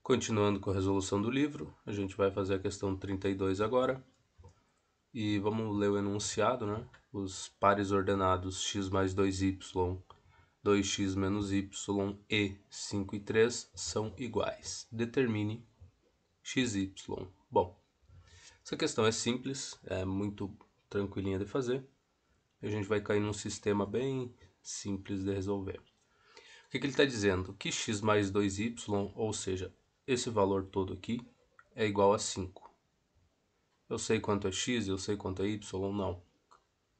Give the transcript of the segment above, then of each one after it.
Continuando com a resolução do livro, a gente vai fazer a questão 32 agora. E vamos ler o enunciado, né? Os pares ordenados x mais 2y, 2x menos y e 5 e 3 são iguais. Determine x, y. Bom, essa questão é simples, é muito tranquilinha de fazer. A gente vai cair num sistema bem simples de resolver. O que ele está dizendo? Que x mais 2y, ou seja, esse valor todo aqui, é igual a 5. Eu sei quanto é x, eu sei quanto é y, não.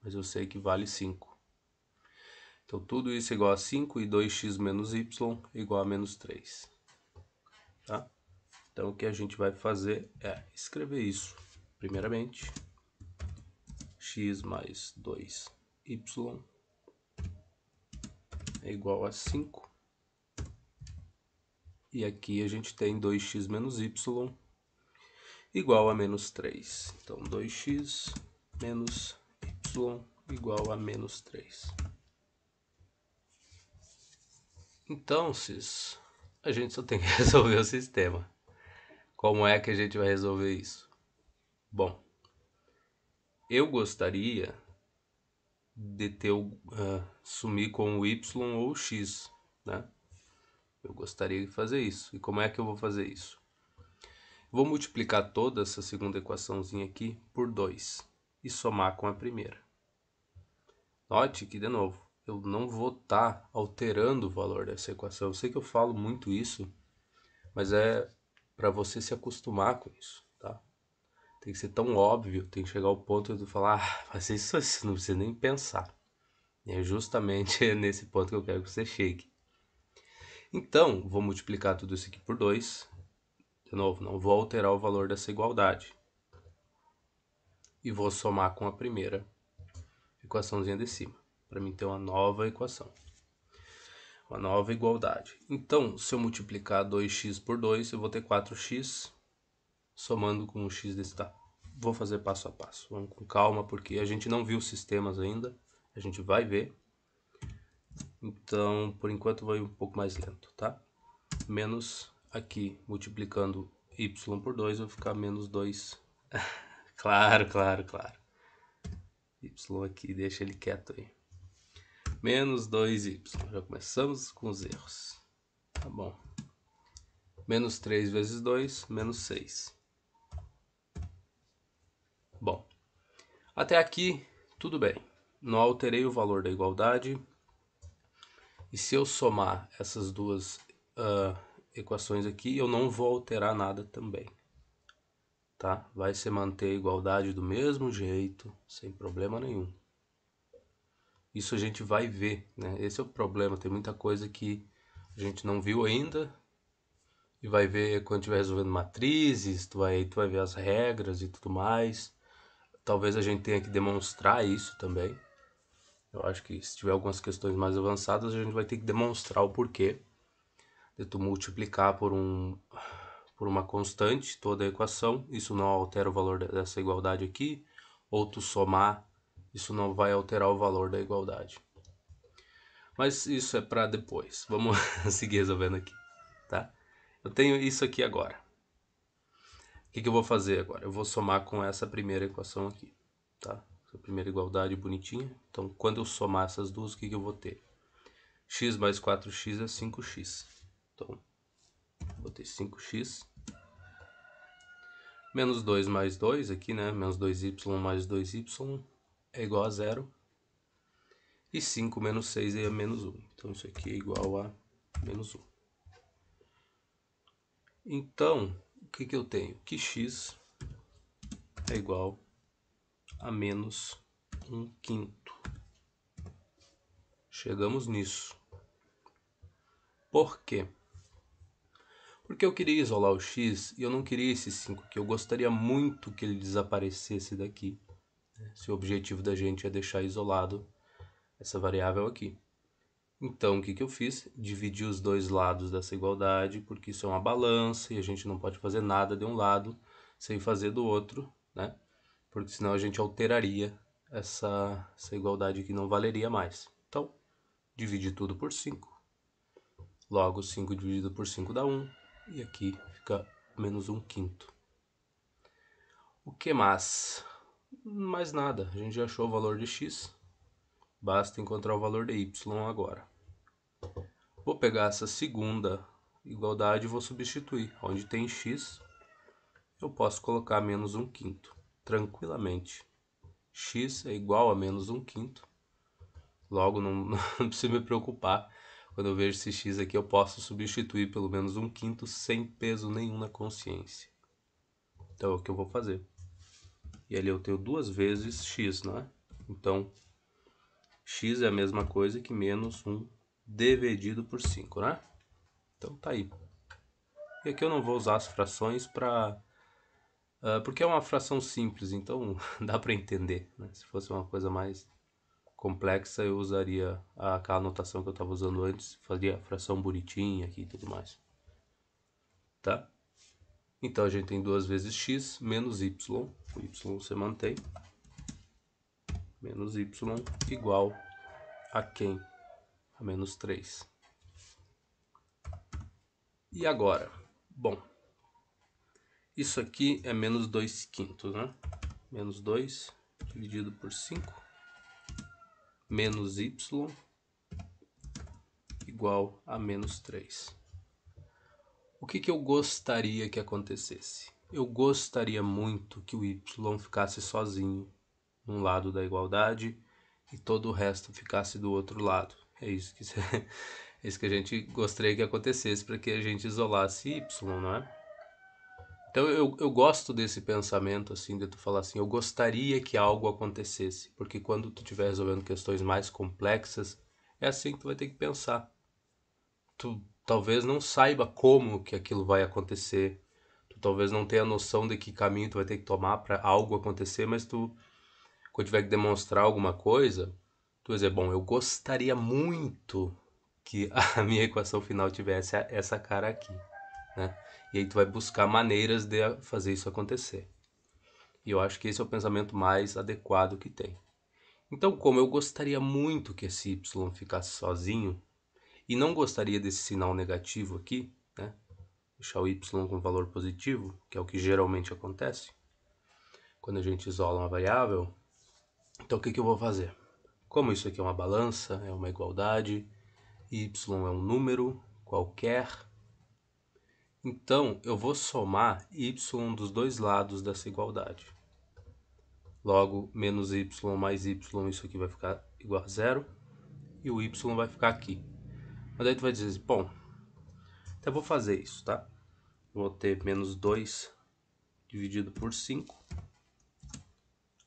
Mas eu sei que vale 5. Então, tudo isso é igual a 5 e 2x menos y é igual a menos 3. Tá? Então, o que a gente vai fazer é escrever isso. Primeiramente, x mais 2y é igual a 5. E aqui a gente tem 2x menos y igual a menos 3. Então, 2x menos y igual a menos 3. Então, a gente só tem que resolver o sistema. Como é que a gente vai resolver isso? Bom, eu gostaria de sumir com o y ou o x, né? Eu gostaria de fazer isso. E como é que eu vou fazer isso? Vou multiplicar toda essa segunda equaçãozinha aqui por 2 e somar com a primeira. Note que, de novo, eu não vou estar alterando o valor dessa equação. Eu sei que eu falo muito isso, mas é para você se acostumar com isso, tá? Tem que ser tão óbvio, tem que chegar ao ponto de falar, mas isso não precisa nem pensar. E é justamente nesse ponto que eu quero que você chegue. Então, vou multiplicar tudo isso aqui por 2. De novo, não vou alterar o valor dessa igualdade. E vou somar com a primeira equaçãozinha de cima, para mim ter uma nova equação. Uma nova igualdade. Então, se eu multiplicar 2x por 2, eu vou ter 4x, somando com o x desse tá. Vou fazer passo a passo. Vamos com calma, porque a gente não viu os sistemas ainda. A gente vai ver. Então, por enquanto, vai um pouco mais lento, tá? Menos aqui, multiplicando y por 2, vai ficar menos 2. Claro. Y aqui, deixa ele quieto aí. Menos 2y. Já começamos com os erros. Tá bom. Menos 3 vezes 2, menos 6. Bom, até aqui tudo bem. Não alterei o valor da igualdade. E se eu somar essas duas equações aqui, eu não vou alterar nada também. Tá? Vai se manter a igualdade do mesmo jeito, sem problema nenhum. Isso a gente vai ver, né? Esse é o problema, tem muita coisa que a gente não viu ainda e vai ver quando estiver resolvendo matrizes, tu vai ver as regras e tudo mais. Talvez a gente tenha que demonstrar isso também. Eu acho que se tiver algumas questões mais avançadas, a gente vai ter que demonstrar o porquê de tu multiplicar por uma constante toda a equação. Isso não altera o valor dessa igualdade aqui. Ou tu somar, isso não vai alterar o valor da igualdade. Mas isso é para depois. Vamos seguir resolvendo aqui, tá? Eu tenho isso aqui agora. O que eu vou fazer agora? Eu vou somar com essa primeira equação aqui, tá? Essa primeira igualdade bonitinha. Então, quando eu somar essas duas, o que eu vou ter? X mais 4x é 5x. Então, vou ter 5x. Menos 2 mais 2 aqui, né? Menos 2y mais 2y é igual a 0. E 5 menos 6 é menos 1. Então, isso aqui é igual a menos 1. Então, o que eu tenho? Que x é igual a menos 1/5. Chegamos nisso. Por quê? Porque eu queria isolar o x e eu não queria esse 5 aqui. Eu gostaria muito que ele desaparecesse daqui. Se o objetivo da gente é deixar isolado essa variável aqui. Então, o que eu fiz? Dividi os dois lados dessa igualdade, porque isso é uma balança e a gente não pode fazer nada de um lado sem fazer do outro, né? Porque senão a gente alteraria essa igualdade aqui, não valeria mais. Então, dividi tudo por 5. Logo, 5 dividido por 5 dá 1. e aqui fica menos 1/5. O que mais? Mais nada, a gente já achou o valor de x, basta encontrar o valor de y agora. Vou pegar essa segunda igualdade e vou substituir. Onde tem x, eu posso colocar menos 1/5, tranquilamente. X é igual a menos 1/5, logo não preciso me preocupar. Quando eu vejo esse x aqui, eu posso substituir pelo menos 1/5 sem peso nenhum na consciência. Então é o que eu vou fazer. E ali eu tenho 2 vezes x, né? Então, x é a mesma coisa que menos 1 dividido por 5, né? Então tá aí. E aqui eu não vou usar as frações porque é uma fração simples, então dá para entender, né? Se fosse uma coisa mais complexa, eu usaria aquela notação que eu estava usando antes, faria fração bonitinha aqui e tudo mais. Tá? Então a gente tem 2 vezes x menos y. O y você mantém. Menos y igual a quem? A menos 3. E agora? Bom, isso aqui é menos 2/5, né? Menos 2 dividido por 5 menos y igual a menos 3. O que eu gostaria que acontecesse? Eu gostaria muito que o y ficasse sozinho num lado da igualdade e todo o resto ficasse do outro lado. É isso que, é isso que a gente gostaria que acontecesse para que a gente isolasse y, não é? Então eu gosto desse pensamento assim, de tu falar assim, eu gostaria que algo acontecesse, porque quando tu estiver resolvendo questões mais complexas, é assim que tu vai ter que pensar. Tu talvez não saiba como que aquilo vai acontecer, tu talvez não tenha noção de que caminho tu vai ter que tomar para algo acontecer, mas tu, quando tiver que demonstrar alguma coisa, tu vai dizer, bom, eu gostaria muito que a minha equação final tivesse essa cara aqui, né? E aí tu vai buscar maneiras de fazer isso acontecer. E eu acho que esse é o pensamento mais adequado que tem. Então, como eu gostaria muito que esse y ficasse sozinho, e não gostaria desse sinal negativo aqui, né? Deixar o y com valor positivo, que é o que geralmente acontece quando a gente isola uma variável. Então o que eu vou fazer? Como isso aqui é uma balança, é uma igualdade, y é um número qualquer, então eu vou somar y dos dois lados dessa igualdade. Logo, menos y mais y, isso aqui vai ficar igual a zero, e o y vai ficar aqui. Mas aí tu vai dizer, bom, então eu vou fazer isso, tá? Vou ter menos 2 dividido por 5.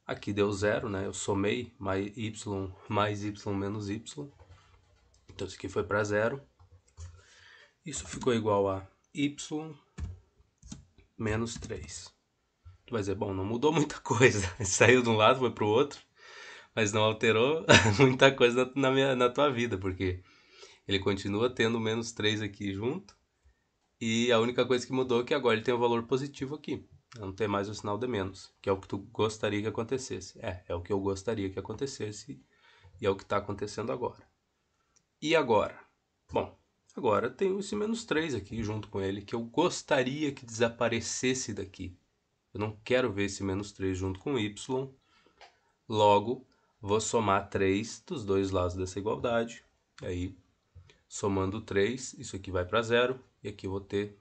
Aqui deu zero, né? Eu somei mais y menos y. Então isso aqui foi para zero. Isso ficou igual a y menos 3. Tu vai dizer, bom, não mudou muita coisa. Saiu de um lado, foi para o outro. Mas não alterou muita coisa na tua vida, porque ele continua tendo menos 3 aqui junto. E a única coisa que mudou é que agora ele tem o valor positivo aqui. Não tem mais o sinal de menos, que é o que tu gostaria que acontecesse. É o que eu gostaria que acontecesse e é o que está acontecendo agora. E agora? Bom, agora tem esse menos 3 aqui junto com ele, que eu gostaria que desaparecesse daqui. Eu não quero ver esse menos 3 junto com y. Logo, vou somar 3 dos dois lados dessa igualdade. E aí, somando 3, isso aqui vai para zero. E aqui eu vou ter...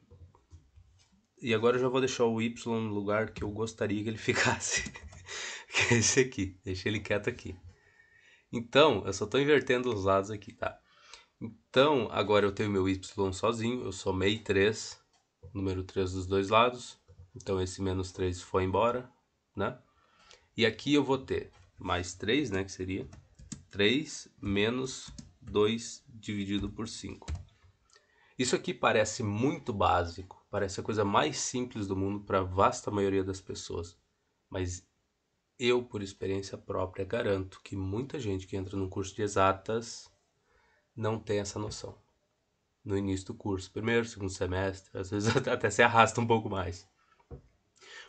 E agora eu já vou deixar o y no lugar que eu gostaria que ele ficasse. Que é esse aqui. Deixa ele quieto aqui. Então, eu só estou invertendo os lados aqui, tá? Então, agora eu tenho meu y sozinho. Eu somei 3, número 3 dos dois lados. Então, esse menos 3 foi embora, né? E aqui eu vou ter mais 3, né? Que seria 3 menos 2 dividido por 5. Isso aqui parece muito básico, parece a coisa mais simples do mundo para a vasta maioria das pessoas. Mas eu, por experiência própria, garanto que muita gente que entra num curso de exatas não tem essa noção. No início do curso, primeiro, segundo semestre, às vezes até se arrasta um pouco mais.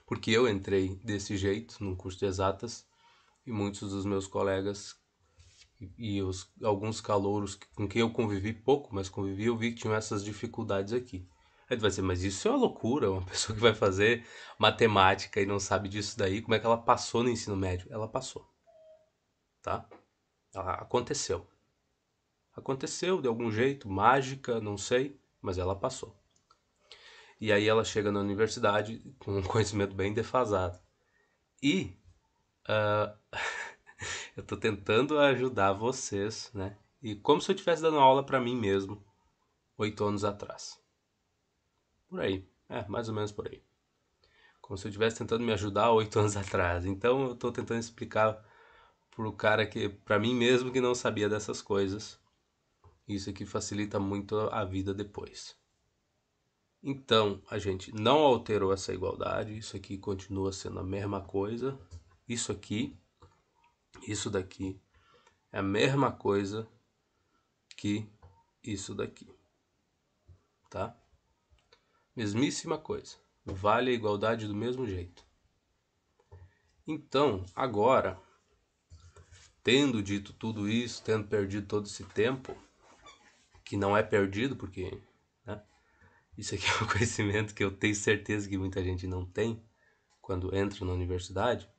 Porque eu entrei desse jeito num curso de exatas e muitos dos meus colegas e alguns calouros com quem eu convivi pouco, mas convivi, eu vi que tinham essas dificuldades aqui. Aí tu vai dizer, mas isso é uma loucura, uma pessoa que vai fazer matemática e não sabe disso daí, como é que ela passou no ensino médio? Ela passou, tá? Aconteceu. Aconteceu de algum jeito, mágica, não sei, mas ela passou. E aí ela chega na universidade com um conhecimento bem defasado. E eu tô tentando ajudar vocês, né? E como se eu estivesse dando aula para mim mesmo, 8 anos atrás. Por aí. Mais ou menos por aí. Como se eu estivesse tentando me ajudar 8 anos atrás. Então eu tô tentando explicar pro cara que, para mim mesmo, que não sabia dessas coisas. Isso aqui facilita muito a vida depois. Então, a gente não alterou essa igualdade, isso aqui continua sendo a mesma coisa. Isso aqui, isso daqui é a mesma coisa que isso daqui, tá? Mesmíssima coisa. Vale a igualdade do mesmo jeito. Então, agora, tendo dito tudo isso, tendo perdido todo esse tempo, que não é perdido, porque, né, isso aqui é um conhecimento que eu tenho certeza que muita gente não tem quando entra na universidade.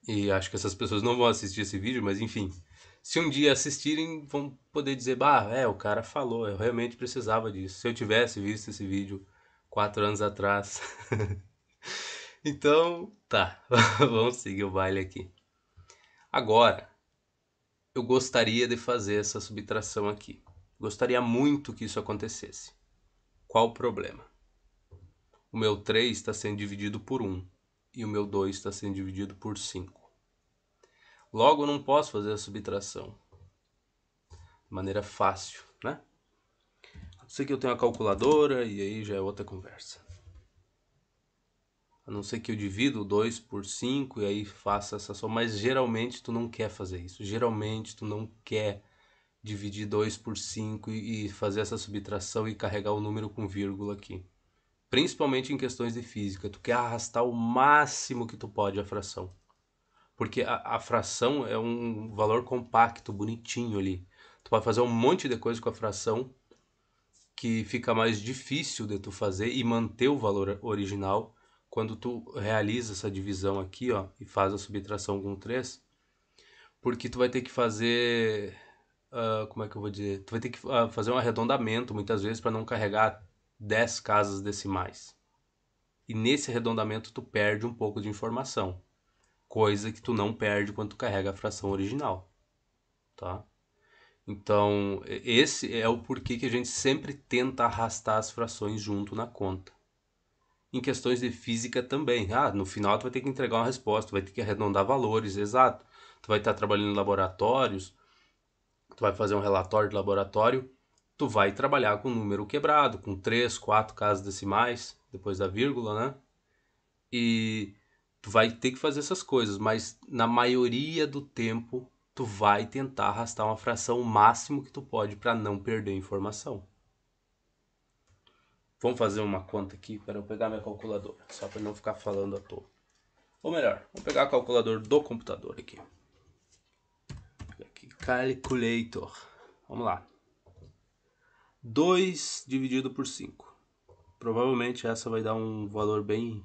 E acho que essas pessoas não vão assistir esse vídeo, mas enfim. Se um dia assistirem, vão poder dizer, o cara falou, eu realmente precisava disso. Se eu tivesse visto esse vídeo 4 anos atrás. Então, tá, vamos seguir o baile aqui. Agora, eu gostaria de fazer essa subtração aqui. Gostaria muito que isso acontecesse. Qual o problema? O meu 3 está sendo dividido por 1 e o meu 2 está sendo dividido por 5. Logo, eu não posso fazer a subtração de maneira fácil, né? A não ser que eu tenha uma calculadora e aí já é outra conversa. A não ser que eu divido o 2 por 5 e aí faça essa soma, mas geralmente tu não quer fazer isso. Geralmente tu não quer dividir 2 por 5 e fazer essa subtração e carregar o número com vírgula aqui. Principalmente em questões de física, tu quer arrastar o máximo que tu pode a fração. Porque a fração é um valor compacto, bonitinho ali. Tu pode fazer um monte de coisa com a fração que fica mais difícil de tu fazer e manter o valor original quando tu realiza essa divisão aqui, ó, e faz a subtração com 3, porque tu vai ter que fazer, como é que eu vou dizer? Tu vai ter que fazer um arredondamento muitas vezes para não carregar 10 casas decimais. E nesse arredondamento tu perde um pouco de informação, coisa que tu não perde quando tu carrega a fração original, tá? Então, esse é o porquê que a gente sempre tenta arrastar as frações junto na conta. Em questões de física também. No final tu vai ter que entregar uma resposta, tu vai ter que arredondar valores, exato. Tu vai estar trabalhando em laboratórios, tu vai fazer um relatório de laboratório, tu vai trabalhar com número quebrado, com 3, 4 casas decimais, depois da vírgula, né? E tu vai ter que fazer essas coisas, mas na maioria do tempo tu vai tentar arrastar uma fração o máximo que tu pode para não perder informação. Vamos fazer uma conta aqui para eu pegar minha calculadora, só para não ficar falando à toa. Ou melhor, vamos pegar a calculadora do computador aqui. Calculator. Vamos lá. 2 dividido por 5. Provavelmente essa vai dar um valor bem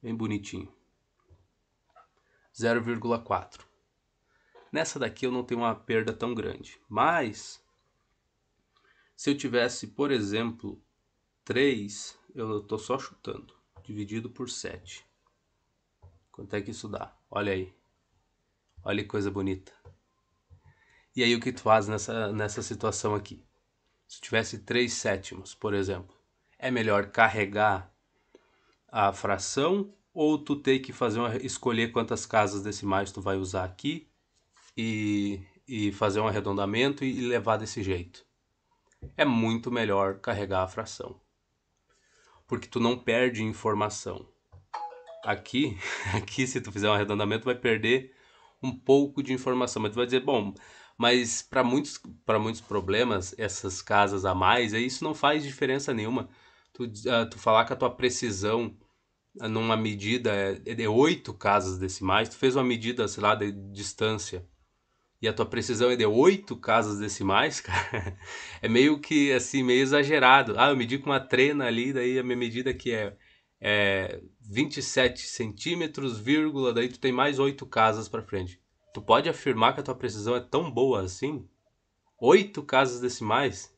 bonitinho. 0,4. Nessa daqui eu não tenho uma perda tão grande. Mas, se eu tivesse, por exemplo, 3, eu estou só chutando, dividido por 7. Quanto é que isso dá? Olha aí. Olha que coisa bonita. E aí o que tu faz nessa situação aqui? Se tivesse 3 sétimos, por exemplo, é melhor carregar a fração ou tu ter que escolher quantas casas decimais tu vai usar aqui e fazer um arredondamento e levar desse jeito? É muito melhor carregar a fração, porque tu não perde informação. Aqui se tu fizer um arredondamento vai perder um pouco de informação, mas tu vai dizer, bom, mas para muitos problemas, essas casas a mais, isso não faz diferença nenhuma. Tu falar que a tua precisão numa medida é 8 casas decimais, tu fez uma medida, sei lá, de distância e a tua precisão é de 8 casas decimais, cara, é meio que assim, meio exagerado. Ah, eu medi com uma trena ali, daí a minha medida aqui é 27 centímetros, vírgula, daí tu tem mais 8 casas para frente. Tu pode afirmar que a tua precisão é tão boa assim? 8 casas decimais?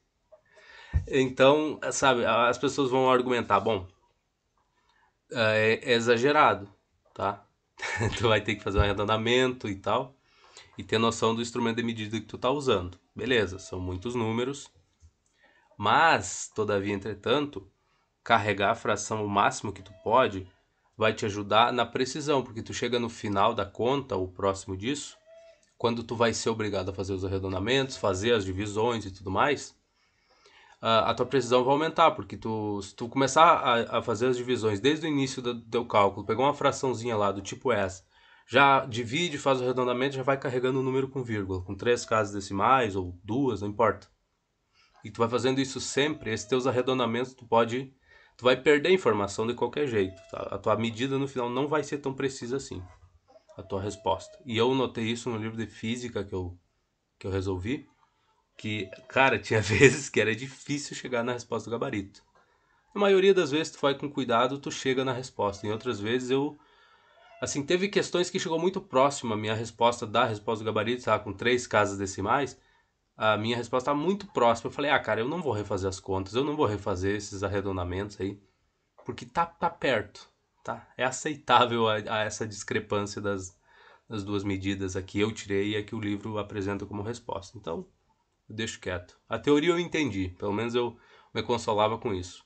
Então, sabe, as pessoas vão argumentar, bom, é exagerado, tá? Tu vai ter que fazer um arredondamento e tal, e ter noção do instrumento de medida que tu tá usando. Beleza, são muitos números, mas, todavia, entretanto, carregar a fração o máximo que tu pode vai te ajudar na precisão, porque tu chega no final da conta, ou próximo disso, quando tu vai ser obrigado a fazer os arredondamentos, fazer as divisões e tudo mais, a tua precisão vai aumentar, porque se tu começar a fazer as divisões desde o início do teu cálculo, pegar uma fraçãozinha lá do tipo essa, já divide, faz o arredondamento, já vai carregando o número com vírgula, com 3 casas decimais ou 2, não importa. E tu vai fazendo isso sempre, esses teus arredondamentos tu vai perder informação de qualquer jeito, tá? A tua medida no final não vai ser tão precisa assim, a tua resposta. E eu notei isso no livro de física que eu resolvi, que, cara, tinha vezes que era difícil chegar na resposta do gabarito. Na maioria das vezes tu vai com cuidado, tu chega na resposta. Em outras vezes assim, teve questões que chegou muito próximo a minha resposta da resposta do gabarito, sabe, com 3 casas decimais, a minha resposta está muito próxima. Eu falei, cara, eu não vou refazer as contas, eu não vou refazer esses arredondamentos aí, porque tá perto, tá? É aceitável a essa discrepância das duas medidas aqui eu tirei e a que o livro apresenta como resposta. Então, eu deixo quieto. A teoria eu entendi, pelo menos eu me consolava com isso.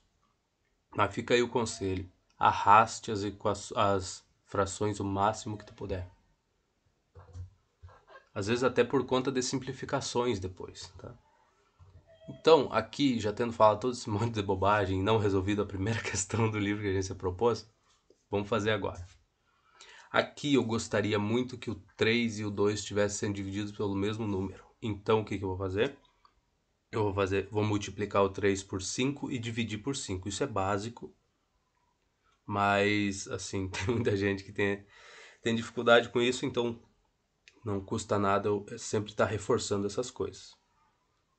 Mas fica aí o conselho. Arraste as frações o máximo que tu puder. Às vezes até por conta de simplificações depois, tá? Então, aqui, já tendo falado todo esse monte de bobagem e não resolvido a primeira questão do livro que a gente se propôs, vamos fazer agora. Aqui eu gostaria muito que o 3 e o 2 estivessem sendo divididos pelo mesmo número. Então, o que eu vou fazer? Vou multiplicar o 3 por 5 e dividir por 5. Isso é básico, mas, assim, tem muita gente que tem dificuldade com isso, então não custa nada eu sempre estar reforçando essas coisas.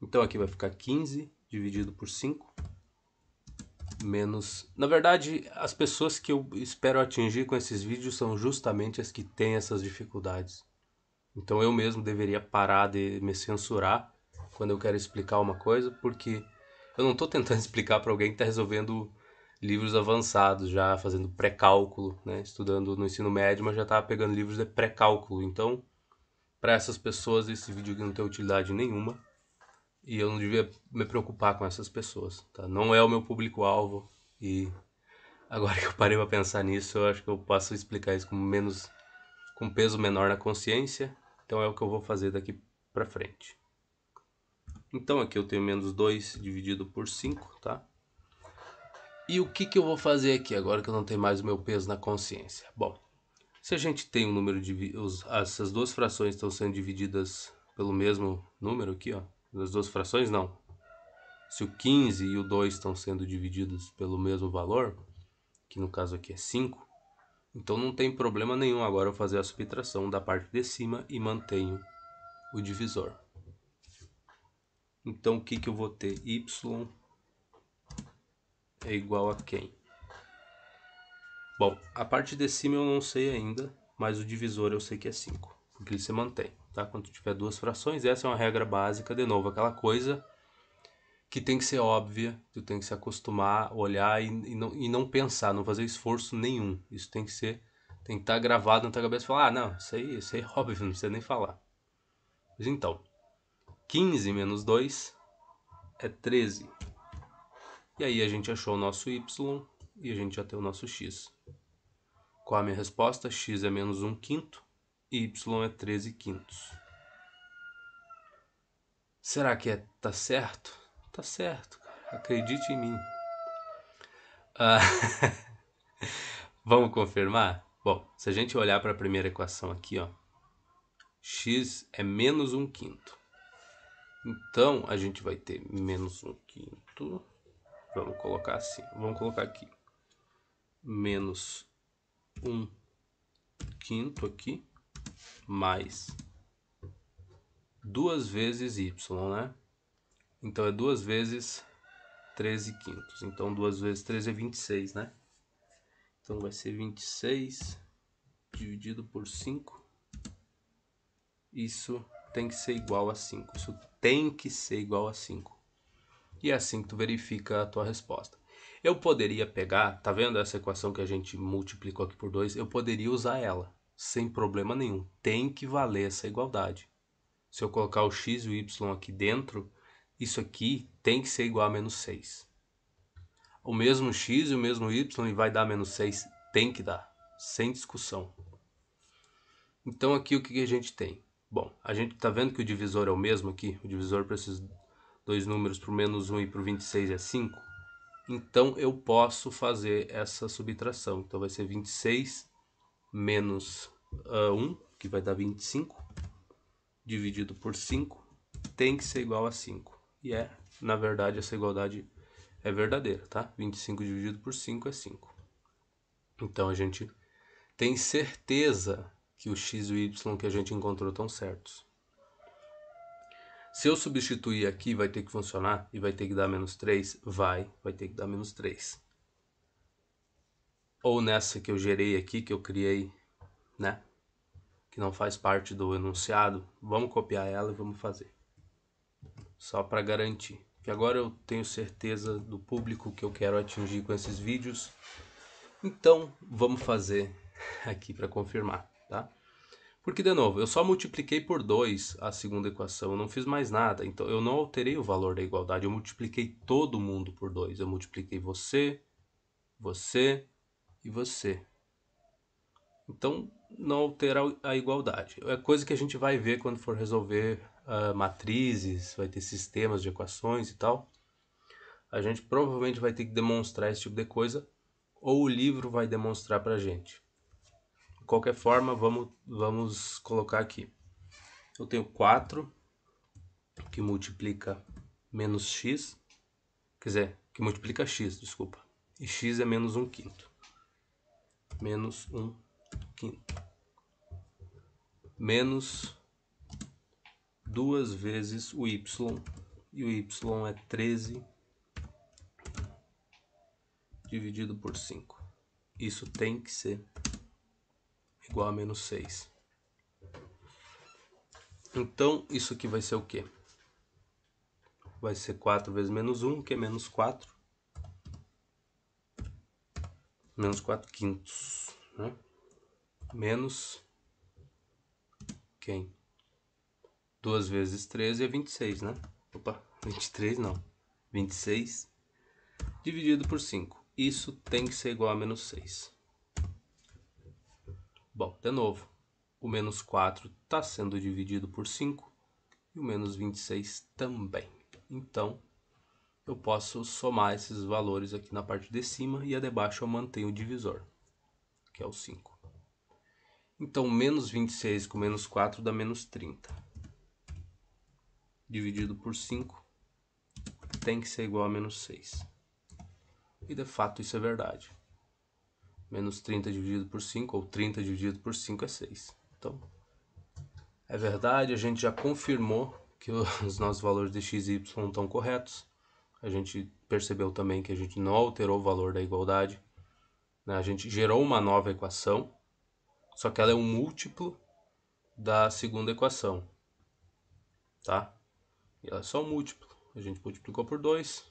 Então, aqui vai ficar 15 dividido por 5 menos... Na verdade, as pessoas que eu espero atingir com esses vídeos são justamente as que têm essas dificuldades. Então eu mesmo deveria parar de me censurar quando eu quero explicar uma coisa, porque eu não estou tentando explicar para alguém que está resolvendo livros avançados, já fazendo pré-cálculo, né? Estudando no ensino médio, mas já está pegando livros de pré-cálculo. Então, para essas pessoas, esse vídeo aqui não tem utilidade nenhuma. E eu não devia me preocupar com essas pessoas, tá? Não é o meu público-alvo. E agora que eu parei para pensar nisso, eu acho que eu posso explicar isso com peso menor na consciência. Então é o que eu vou fazer daqui para frente. Então aqui eu tenho menos 2 dividido por 5, tá? E o que eu vou fazer aqui agora que eu não tenho mais o meu peso na consciência? Bom, se a gente tem um número de... essas duas frações estão sendo divididas pelo mesmo número aqui, ó. As duas frações não. Se o 15 e o 2 estão sendo divididos pelo mesmo valor, que no caso aqui é 5, então não tem problema nenhum agora eu fazer a subtração da parte de cima e mantenho o divisor. Então o que eu vou ter? Y é igual a quem? Bom, a parte de cima eu não sei ainda, mas o divisor eu sei que é 5, porque ele se mantém, tá? Quando tiver duas frações, essa é uma regra básica, de novo, aquela coisa que tem que ser óbvia, tu tem que se acostumar, olhar e não pensar, não fazer esforço nenhum. Isso tem que estar gravado na tua cabeça e falar, não, isso aí é óbvio, não precisa nem falar. Mas então, 15 menos 2 é 13. E aí a gente achou o nosso y e a gente já tem o nosso x. Qual a minha resposta? X é menos 1 quinto e y é 13 quintos. Será que tá certo? Tá certo, cara. Acredite em mim. Ah, vamos confirmar? Bom, se a gente olhar para a primeira equação aqui, ó, x é menos 1 quinto. Então, a gente vai ter menos 1 quinto. Vamos colocar assim. Vamos colocar aqui. Menos 1 quinto aqui. Mais 2 vezes y, né? Então é 2 vezes 13/5. Então 2 vezes 13 é 26, né? Então vai ser 26 dividido por 5. Isso tem que ser igual a 5. Isso tem que ser igual a 5. E é assim que tu verifica a tua resposta. Eu poderia pegar, tá vendo essa equação que a gente multiplicou aqui por 2? Eu poderia usar ela, sem problema nenhum. Tem que valer essa igualdade. Se eu colocar o x e o y aqui dentro, isso aqui tem que ser igual a menos 6. O mesmo x e o mesmo y vai dar menos 6, tem que dar, sem discussão. Então aqui o que a gente tem? Bom, a gente tá vendo que o divisor é o mesmo aqui? O divisor para esses dois números, para o menos 1 e para o 26 é 5. Então eu posso fazer essa subtração. Então vai ser 26 menos 1, que vai dar 25, dividido por 5, tem que ser igual a 5. E na verdade, essa igualdade é verdadeira, tá? 25 dividido por 5 é 5. Então a gente tem certeza que o x e o y que a gente encontrou estão certos. Se eu substituir aqui, vai ter que funcionar e vai ter que dar menos 3? Vai ter que dar menos 3. Ou nessa que eu gerei aqui, que eu criei, né? Que não faz parte do enunciado, vamos copiar ela e vamos fazer. Só para garantir. Que agora eu tenho certeza do público que eu quero atingir com esses vídeos. Então, vamos fazer aqui para confirmar, tá? Porque, de novo, eu só multipliquei por 2 a segunda equação, eu não fiz mais nada. Então, eu não alterei o valor da igualdade, eu multipliquei todo mundo por 2. Eu multipliquei você, você e você. Então, não altera a igualdade. É coisa que a gente vai ver quando for resolver matrizes, vai ter sistemas de equações e tal. A gente provavelmente vai ter que demonstrar esse tipo de coisa, ou o livro vai demonstrar pra gente. De qualquer forma, vamos colocar aqui. Eu tenho 4 que multiplica menos x, quer dizer, que multiplica x, desculpa. E x é menos 1/5. Menos 1/5. Menos 2 vezes o y, e o y é 13 dividido por 5. Isso tem que ser igual a menos 6. Então, isso aqui vai ser o quê? Vai ser 4 vezes menos 1, que é menos 4. Menos 4/5, né? Menos quem? 2 vezes 13 é 26, né? Opa, 23 não. 26 dividido por 5. Isso tem que ser igual a menos 6. Bom, de novo, o menos 4 está sendo dividido por 5 e o menos 26 também. Então, eu posso somar esses valores aqui na parte de cima e a de baixo eu mantenho o divisor, que é o 5. Então, menos 26 com menos 4 dá menos 30. Dividido por 5 tem que ser igual a menos 6. E de fato isso é verdade. Menos 30 dividido por 5, ou 30 dividido por 5 é 6. Então, é verdade, a gente já confirmou que os nossos valores de x e y estão corretos. A gente percebeu também que a gente não alterou o valor da igualdade, né? A gente gerou uma nova equação, só que ela é um múltiplo da segunda equação, tá? E ela é só um múltiplo. A gente multiplicou por 2,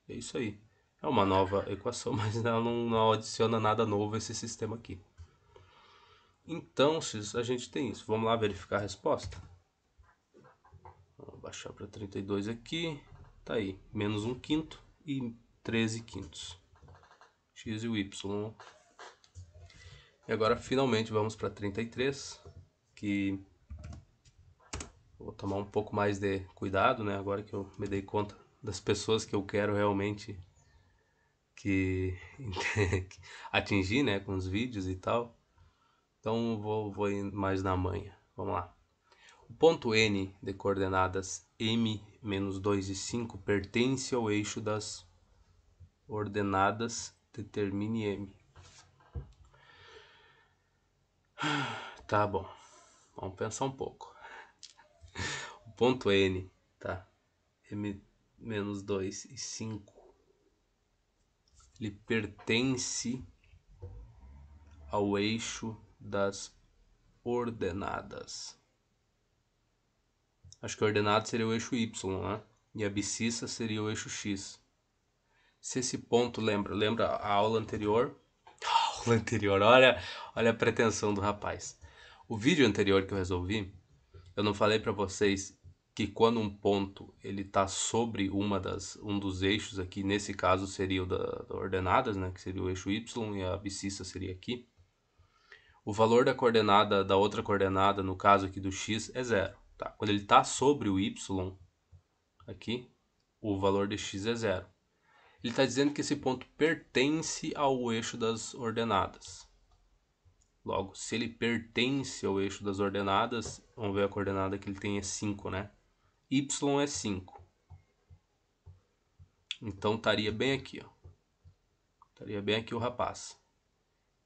é isso aí. É uma nova equação, mas ela não adiciona nada novo a esse sistema aqui. Então, a gente tem isso. Vamos lá verificar a resposta. Vou baixar para 32 aqui. Tá aí, menos 1/5 e 13/5. X e o Y. E agora, finalmente, vamos para 33, que vou tomar um pouco mais de cuidado, né? Agora que eu me dei conta das pessoas que eu quero realmente atingir, né? Com os vídeos e tal. Então, vou ir mais na manha. Vamos lá. O ponto N de coordenadas M, menos 2 e 5 pertence ao eixo das ordenadas determine M. Tá bom, vamos pensar um pouco. O ponto N, tá? M-2 e 5, ele pertence ao eixo das ordenadas. Acho que a ordenada seria o eixo Y, né? E a abscissa seria o eixo X. Se esse ponto lembra a aula anterior? A aula anterior, olha a pretensão do rapaz. O vídeo anterior que eu resolvi, eu não falei para vocês que quando um ponto ele está sobre um dos eixos aqui, nesse caso seria o da ordenadas, né, que seria o eixo Y e a abscissa seria aqui. O valor da coordenada da outra coordenada, no caso aqui do x, é zero. Tá? Quando ele está sobre o y, aqui, o valor de x é zero. Ele está dizendo que esse ponto pertence ao eixo das ordenadas. Logo, se ele pertence ao eixo das ordenadas, vamos ver a coordenada que ele tem é 5, né? Y é 5. Então estaria bem aqui, ó. Estaria bem aqui o rapaz.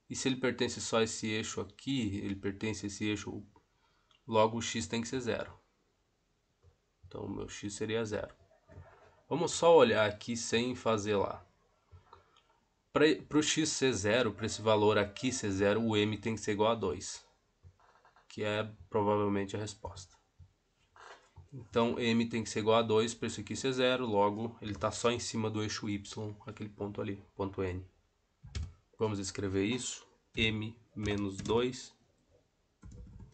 E se ele pertence só a esse eixo aqui, ele pertence a esse eixo, logo o x tem que ser zero. Então o meu x seria zero. Vamos só olhar aqui sem fazer lá. Para o x ser zero, para esse valor aqui ser zero, o m tem que ser igual a 2. Que é provavelmente a resposta. Então m tem que ser igual a 2 para isso aqui ser zero, logo ele está só em cima do eixo y, aquele ponto ali, ponto n. Vamos escrever isso. M menos 2,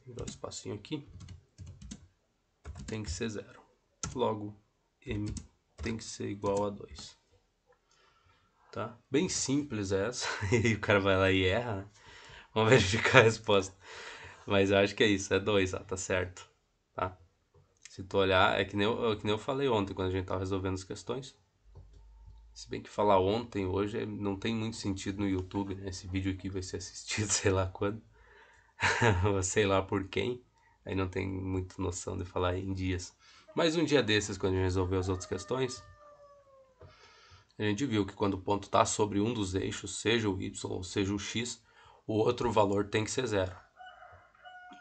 vou dar um espacinho aqui, tem que ser zero. Logo, m tem que ser igual a 2. Tá? Bem simples essa. E o cara vai lá e erra, né? Vamos verificar a resposta. Mas eu acho que é isso, é 2, tá certo. Tá? Se tu olhar, é que nem eu falei ontem, quando a gente tava resolvendo as questões. Se bem que falar ontem, hoje, não tem muito sentido no YouTube, né? Esse vídeo aqui vai ser assistido sei lá quando. Sei lá por quem. Aí não tem muita noção de falar em dias. Mas um dia desses, quando a gente resolveu as outras questões, a gente viu que quando o ponto está sobre um dos eixos, seja o y ou seja o x, o outro valor tem que ser zero.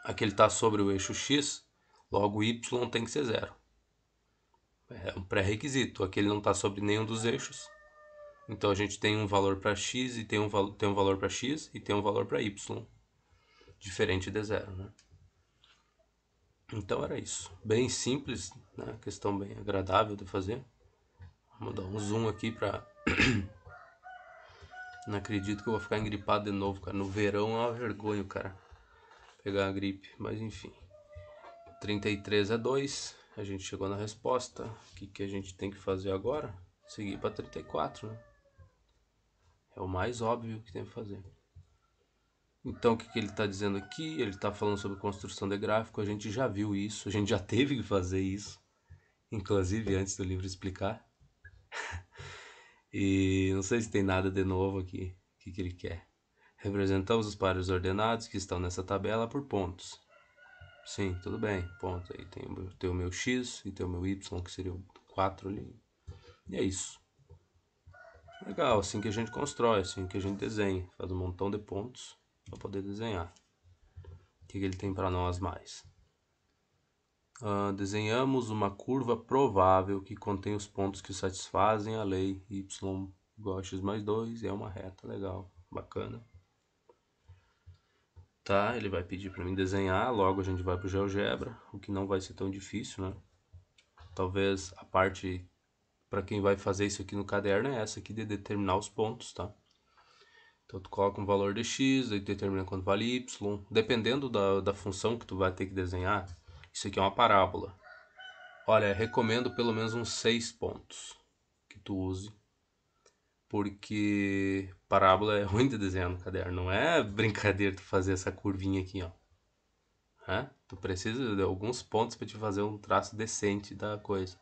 Aqui ele está sobre o eixo x, logo o y tem que ser zero. É um pré-requisito. Aqui ele não está sobre nenhum dos eixos. Então a gente tem um valor para x e tem um valor para x e tem um valor para y. Diferente de zero, né? Então era isso. Bem simples, né? Questão bem agradável de fazer. Vou dar um zoom aqui para... Não acredito que eu vou ficar engripado de novo, cara. No verão é uma vergonha, cara, pegar a gripe. Mas enfim. 33 é 2. A gente chegou na resposta. O que a gente tem que fazer agora? Seguir para 34, né? É o mais óbvio que tem que fazer. Então, o que ele está dizendo aqui? Ele está falando sobre construção de gráfico. A gente já viu isso. A gente já teve que fazer isso. Inclusive, antes do livro explicar. E não sei se tem nada de novo aqui. O que ele quer? Representamos os pares ordenados que estão nessa tabela por pontos. Sim, tudo bem. Ponto. Aí tem o meu x e tem o meu y, que seria o 4 ali. E é isso. Legal, assim que a gente constrói, assim que a gente desenha. Faz um montão de pontos para poder desenhar. O que ele tem para nós mais? Desenhamos uma curva provável que contém os pontos que satisfazem a lei y igual a x mais 2 e é uma reta. Legal, bacana. Tá, ele vai pedir para mim desenhar, logo a gente vai para o GeoGebra, o que não vai ser tão difícil, né? Talvez a parte para quem vai fazer isso aqui no caderno é essa aqui de determinar os pontos, tá? Então tu coloca um valor de x, aí determina quanto vale y, dependendo da função que tu vai ter que desenhar. Isso aqui é uma parábola. Olha, recomendo pelo menos uns 6 pontos que tu use, porque parábola é ruim de desenhar no caderno, não é brincadeira tu fazer essa curvinha aqui, ó. Tu precisa de alguns pontos para te fazer um traço decente da coisa.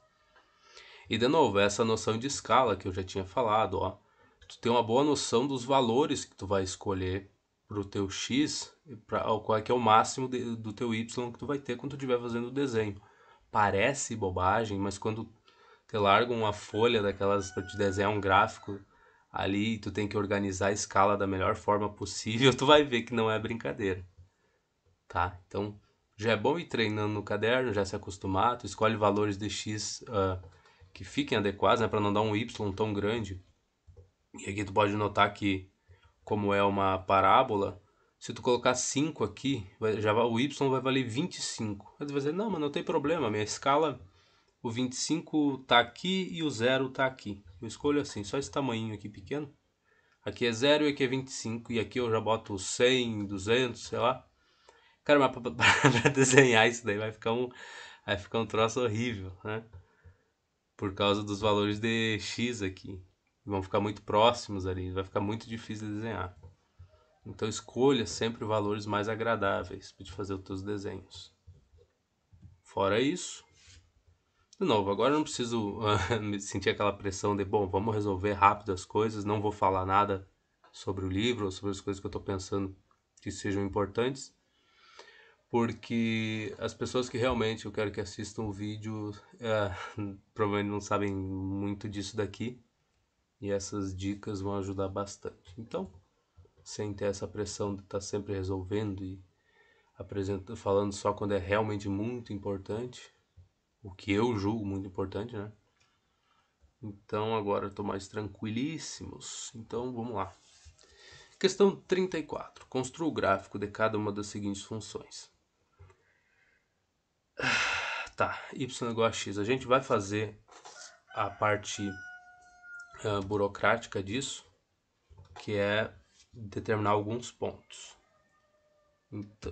E de novo, essa noção de escala que eu já tinha falado, ó. Tu tem uma boa noção dos valores que tu vai escolher pro teu x, qual é que é o máximo do teu y que tu vai ter quando tu estiver fazendo o desenho. Parece bobagem, mas quando te largam uma folha daquelas para te desenhar um gráfico ali, tu tem que organizar a escala da melhor forma possível, tu vai ver que não é brincadeira. Tá? Então, Já é bom ir treinando no caderno, já se acostumar, tu escolhe valores de x que fiquem adequados, né, para não dar um y tão grande. E aqui tu pode notar que, como é uma parábola, se tu colocar 5 aqui, o y vai valer 25. Aí tu vai dizer, não, mas não tem problema, a minha escala, o 25 tá aqui e o 0 tá aqui. Eu escolho assim, só esse tamanho aqui pequeno. Aqui é 0 e aqui é 25, e aqui eu já boto 100, 200, sei lá. Cara, mas pra desenhar isso daí vai ficar um troço horrível, né? Por causa dos valores de x aqui. Vão ficar muito próximos ali, vai ficar muito difícil de desenhar. Então escolha sempre valores mais agradáveis para te fazer os teus desenhos. Fora isso, de novo, agora eu não preciso sentir aquela pressão de, bom, vamos resolver rápido as coisas, não vou falar nada sobre o livro ou sobre as coisas que eu estou pensando que sejam importantes, porque as pessoas que realmente eu quero que assistam o vídeo provavelmente não sabem muito disso daqui, e essas dicas vão ajudar bastante. Então, sem ter essa pressão de estar sempre resolvendo e falando só quando é realmente muito importante, o que eu julgo muito importante, né? Então agora eu tô mais tranquilíssimos. Então vamos lá. Questão 34. Construa o gráfico de cada uma das seguintes funções. Tá, y igual a x. A gente vai fazer a parte burocrática disso, que é determinar alguns pontos.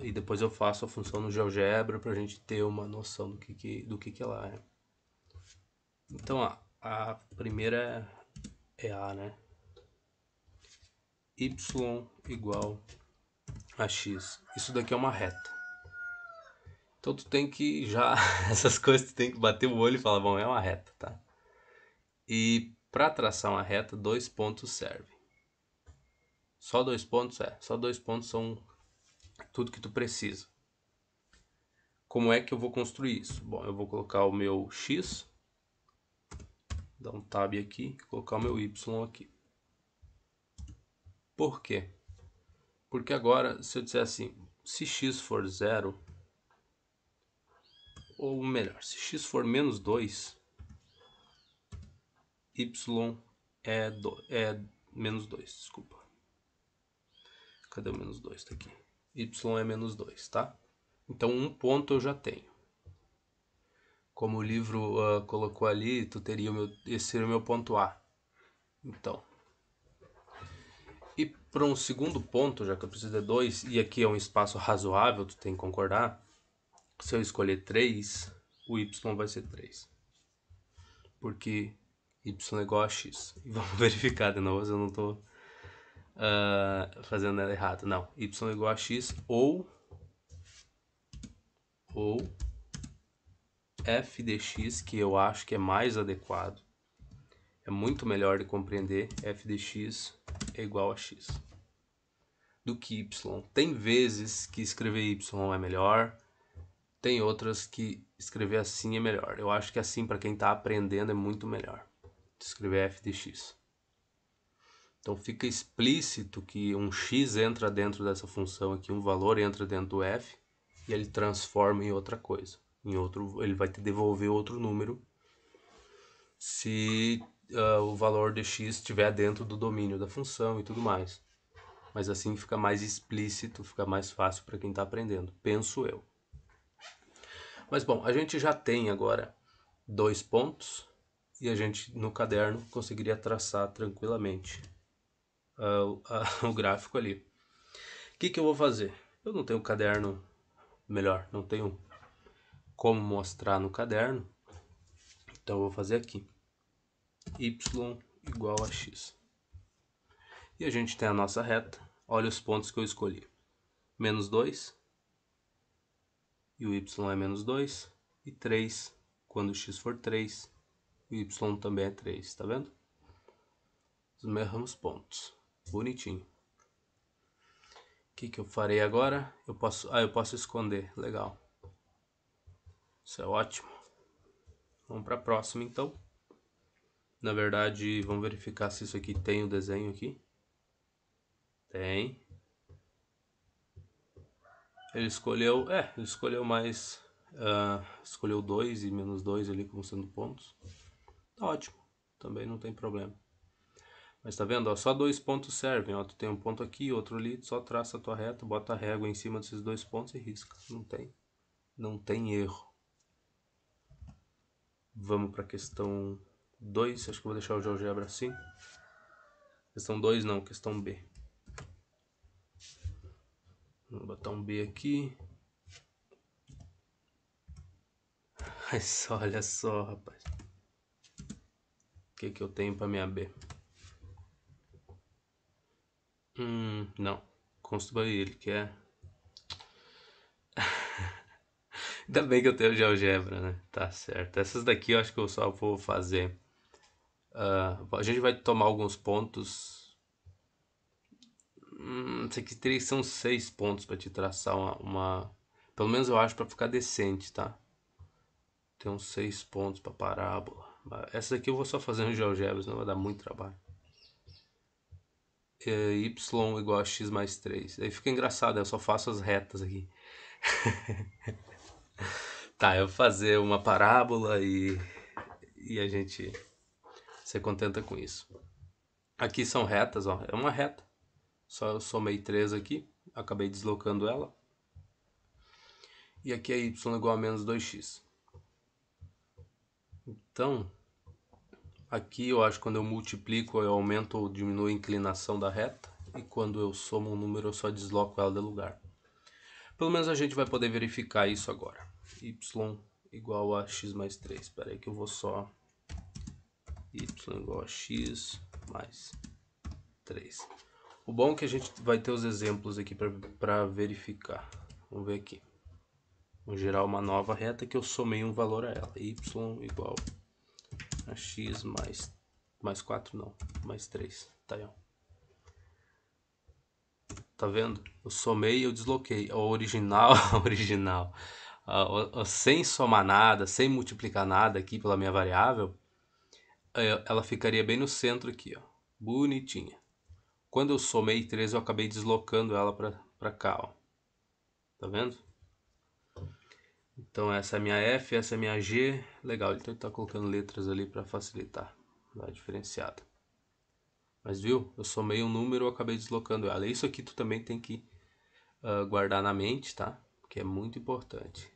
E depois eu faço a função no GeoGebra para a gente ter uma noção do que ela é. Então a primeira é A, né? Y igual a x. Isso daqui é uma reta. Então tu tem que já essas coisas tu tem que bater o olho e falar, bom, é uma reta, tá? E para traçar uma reta, 2 pontos servem. Só 2 pontos só 2 pontos são tudo que tu precisa. Como é que eu vou construir isso? Bom, eu vou colocar o meu x, dar um tab aqui, colocar o meu y aqui. Por quê? Porque agora, se eu disser assim, se x for 0, ou melhor, se x for menos 2, y é menos 2, desculpa. Cadê o menos 2? Tá aqui. Y é menos 2, tá? Então um ponto eu já tenho. Como o livro colocou ali, esse seria o meu ponto A. Então. E para um segundo ponto, já que eu preciso de 2, e aqui é um espaço razoável, tu tem que concordar. Se eu escolher 3, o y vai ser 3. Porque y é igual a x. E vamos verificar de novo se eu não estou fazendo nada errado. Não, y é igual a x ou f de x, que eu acho que é mais adequado. É muito melhor de compreender. F de x é igual a x do que y. Tem vezes que escrever y é melhor, tem outras que escrever assim é melhor. Eu acho que assim, para quem está aprendendo, é muito melhor escrever f de x. Então fica explícito que um x entra dentro dessa função aqui, um valor entra dentro do f e ele transforma em outra coisa. Ele vai te devolver outro número se o valor de x estiver dentro do domínio da função e tudo mais. Mas assim fica mais explícito, fica mais fácil para quem está aprendendo, penso eu. Mas bom, a gente já tem agora 2 pontos e a gente no caderno conseguiria traçar tranquilamente o gráfico ali. O que eu vou fazer? Eu não tenho caderno, melhor, não tenho como mostrar no caderno, então eu vou fazer aqui. Y igual a x. E a gente tem a nossa reta. Olha os pontos que eu escolhi. Menos 2. E o y é menos 2. E 3. Quando o x for 3. O y também é 3. Tá vendo? Os mesmos pontos. Bonitinho. O que eu farei agora? Eu posso esconder. Legal. Isso é ótimo. Vamos para a próxima então. Na verdade, vamos verificar se isso aqui tem o desenho aqui. Tem. Ele escolheu mais, escolheu 2 e menos 2 ali como sendo pontos. Tá ótimo, também não tem problema. Mas tá vendo, ó, só 2 pontos servem, ó, tu tem um ponto aqui, outro ali, só traça a tua reta, bota a régua em cima desses 2 pontos e risca. Não tem erro. Vamos para a questão 2, acho que eu vou deixar o GeoGebra assim. Questão 2 não, questão B. Vou botar um B aqui. Mas olha só, rapaz. O que eu tenho para minha B? Não. Construir ele quer. Ainda bem que eu tenho GeoGebra, né? Tá certo. Essas daqui eu acho que eu só vou fazer. A gente vai tomar alguns pontos. Isso aqui teria que ser uns 6 pontos para te traçar Pelo menos eu acho para ficar decente, tá? Tem uns 6 pontos para parábola. Essa daqui eu vou só fazer no GeoGebra, senão vai dar muito trabalho. Y igual a x mais 3. Aí fica engraçado, eu só faço as retas aqui. Tá, eu vou fazer uma parábola e a gente se contenta com isso. Aqui são retas, ó. É uma reta. Só eu somei 3 aqui. Acabei deslocando ela. E aqui é y igual a menos 2x. Então, aqui eu acho que quando eu multiplico, eu aumento ou diminuo a inclinação da reta. E quando eu somo um número, eu só desloco ela de lugar. Pelo menos a gente vai poder verificar isso agora. Y igual a x mais 3. Espera aí que eu vou só... Y igual a x mais 3. O bom é que a gente vai ter os exemplos aqui para verificar. Vamos ver aqui. Vou gerar uma nova reta que eu somei um valor a ela. Y igual a x mais 4 não, mais 3. Tá aí, ó. Tá vendo? Eu somei e eu desloquei. O original, original. Sem somar nada, sem multiplicar nada aqui pela minha variável, ela ficaria bem no centro aqui, ó. Bonitinha. Quando eu somei 3, eu acabei deslocando ela pra cá, ó. Tá vendo? Então essa é a minha F, essa é a minha G. Legal, ele tá colocando letras ali para facilitar. Dá diferenciada. Mas viu? Eu somei um número, eu acabei deslocando ela. Isso aqui tu também tem que guardar na mente, tá? Que é muito importante.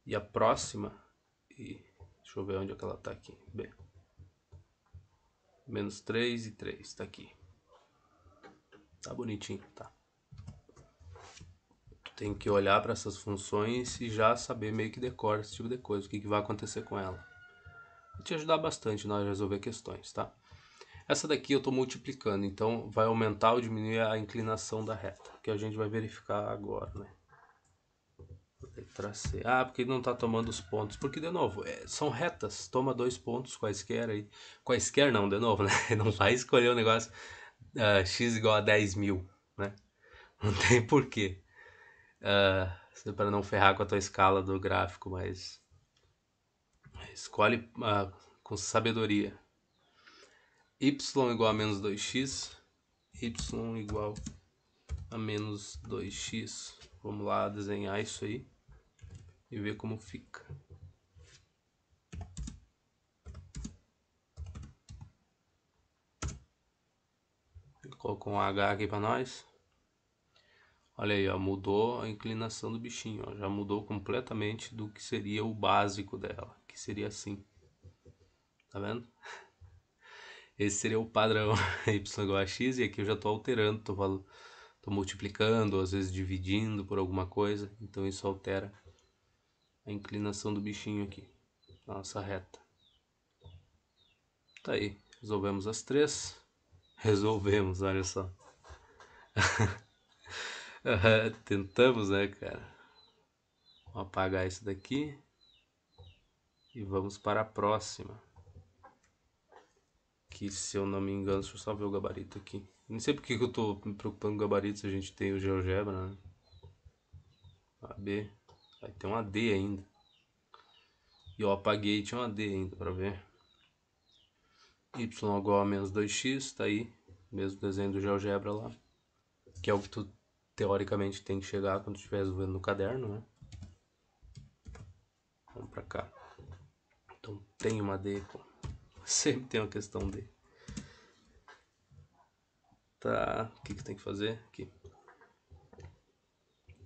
E a próxima... deixa eu ver onde é que ela tá aqui. B. Menos 3 e 3, tá aqui. Tá bonitinho, tá? Tu tem que olhar para essas funções e já saber meio que decora esse tipo de coisa. O que vai acontecer com ela. Vai te ajudar bastante na hora de resolver questões, tá? Essa daqui eu estou multiplicando, então vai aumentar ou diminuir a inclinação da reta, que a gente vai verificar agora, né? Letra C. Ah, porque ele não está tomando os pontos. Porque, de novo, são retas. Toma 2 pontos quaisquer aí. Quaisquer não, de novo, né? Não vai escolher o negócio x igual a 10.000, né? Não tem porquê. Para não ferrar com a tua escala do gráfico, mas escolhe com sabedoria. Y igual a menos 2x. Y igual a menos 2x. Vamos lá desenhar isso aí e ver como fica. Colocou um H aqui para nós. Olha aí, ó, mudou a inclinação do bichinho, ó, já mudou completamente do que seria o básico dela, que seria assim. Tá vendo? Esse seria o padrão y igual a x, e aqui eu já estou alterando, tô multiplicando, às vezes dividindo por alguma coisa, então isso altera a inclinação do bichinho aqui, nossa reta. Tá aí, resolvemos as três. Resolvemos, olha só. Tentamos, né, cara? Vou apagar isso daqui. E vamos para a próxima. Que, se eu não me engano, deixa eu só ver o gabarito aqui. Não sei porque que eu tô me preocupando com o gabarito se a gente tem o GeoGebra, né? A B. Aí tem uma D ainda. E eu apaguei e tinha uma D ainda pra ver. Y igual a menos 2x, tá aí. Mesmo desenho do GeoGebra lá. Que é o que tu teoricamente tem que chegar quando estiver resolvendo no caderno, né? Vamos pra cá. Então tem uma D, pô. Sempre tem uma questão D. Tá, o que tem que fazer? Aqui.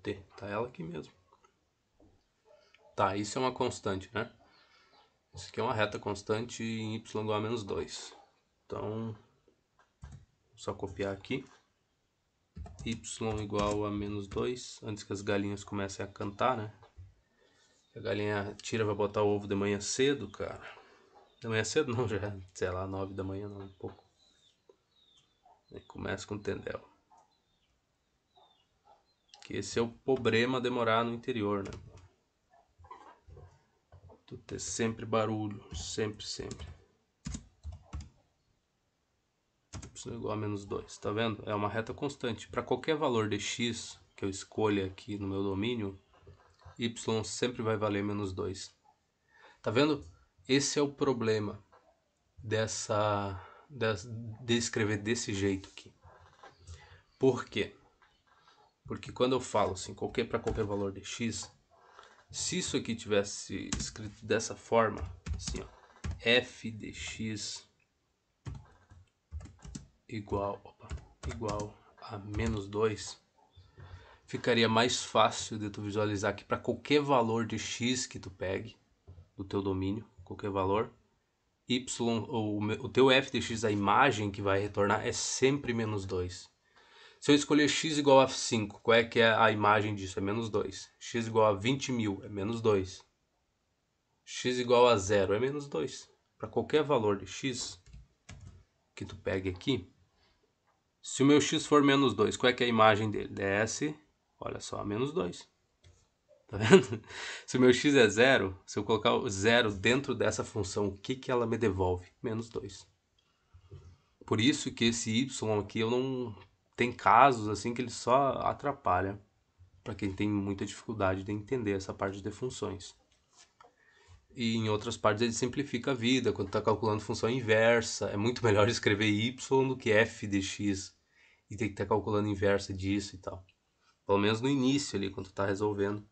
D, tá ela aqui mesmo. Tá, isso é uma constante, né? Isso aqui é uma reta constante em y igual a menos 2. Então, só copiar aqui. Y igual a menos 2, antes que as galinhas comecem a cantar, né? A galinha tira, vai botar o ovo de manhã cedo, cara. De manhã cedo não, já, sei lá, 9 da manhã, não, um pouco. Aí começa com tendel. Que esse é o problema demorar no interior, né? Tu ter sempre barulho, sempre. Y igual a menos 2, tá vendo? É uma reta constante. Para qualquer valor de x que eu escolha aqui no meu domínio, y sempre vai valer menos 2. Tá vendo? Esse é o problema de escrever desse jeito aqui. Por quê? Porque quando eu falo assim, para qualquer valor de x, se isso aqui tivesse escrito dessa forma, assim, ó, f de x igual a menos 2, ficaria mais fácil de tu visualizar que para qualquer valor de x que tu pegue do teu domínio, qualquer valor, y, o teu f de x, a imagem que vai retornar é sempre menos 2. Se eu escolher x igual a 5, qual é que é a imagem disso? É menos 2. X igual a 20 mil é menos 2. X igual a 0 é menos 2. Para qualquer valor de x que tu pegue aqui, se o meu x for menos 2, qual é que é a imagem dele? Desce, olha só, menos 2. Tá vendo? Se o meu x é 0, se eu colocar o 0 dentro dessa função, o que ela me devolve? Menos 2. Por isso que esse y aqui, eu não... Tem casos assim que ele só atrapalha para quem tem muita dificuldade de entender essa parte de funções. E em outras partes ele simplifica a vida, quando está calculando função inversa, é muito melhor escrever y do que f de x e ter que estar calculando inversa disso e tal. Pelo menos no início ali, quando tu está resolvendo.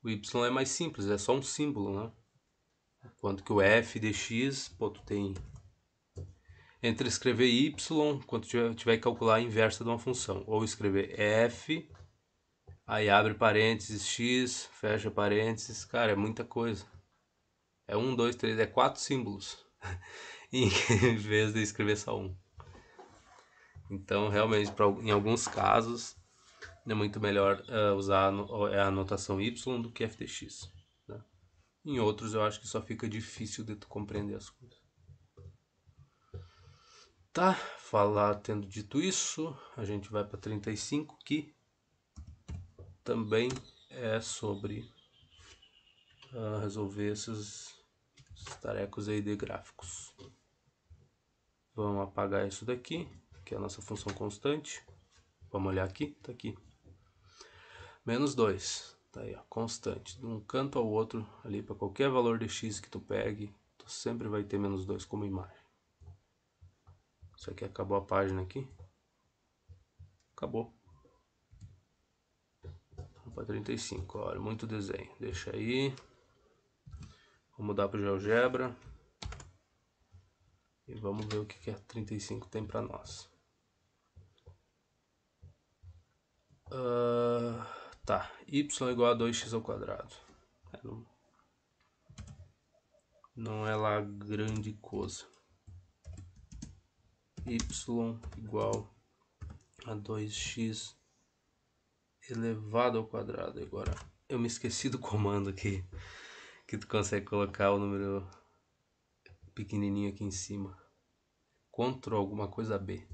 O y é mais simples, é só um símbolo, né? Enquanto que o f de x, pô, tu tem... Entre escrever y, quando tiver que calcular a inversa de uma função, ou escrever f, aí abre parênteses, x, fecha parênteses, cara, é muita coisa. É 1, 2, 3, é 4 símbolos, em vez de escrever só um. Então, realmente, em alguns casos, é muito melhor usar a anotação y do que f de x. Né? Em outros, eu acho que só fica difícil de tu compreender as coisas. Tá, tendo dito isso, a gente vai para 35, que também é sobre resolver esses tarecos aí de gráficos. Vamos apagar isso daqui, que é a nossa função constante. Vamos olhar aqui, tá aqui. Menos 2, tá aí, ó, constante. De um canto ao outro, ali para qualquer valor de x que tu pegue, tu sempre vai ter menos 2 como imagem. Isso aqui acabou a página aqui. Acabou. Vamos para 35, olha, muito desenho. Deixa aí. Vou mudar para o GeoGebra. E vamos ver o que a 35 tem para nós. Tá, y igual a 2x ao quadrado. Não é lá grande coisa. Y igual a 2x elevado ao quadrado. Agora, eu me esqueci do comando aqui, que tu consegue colocar o número pequenininho aqui em cima. Ctrl alguma coisa B,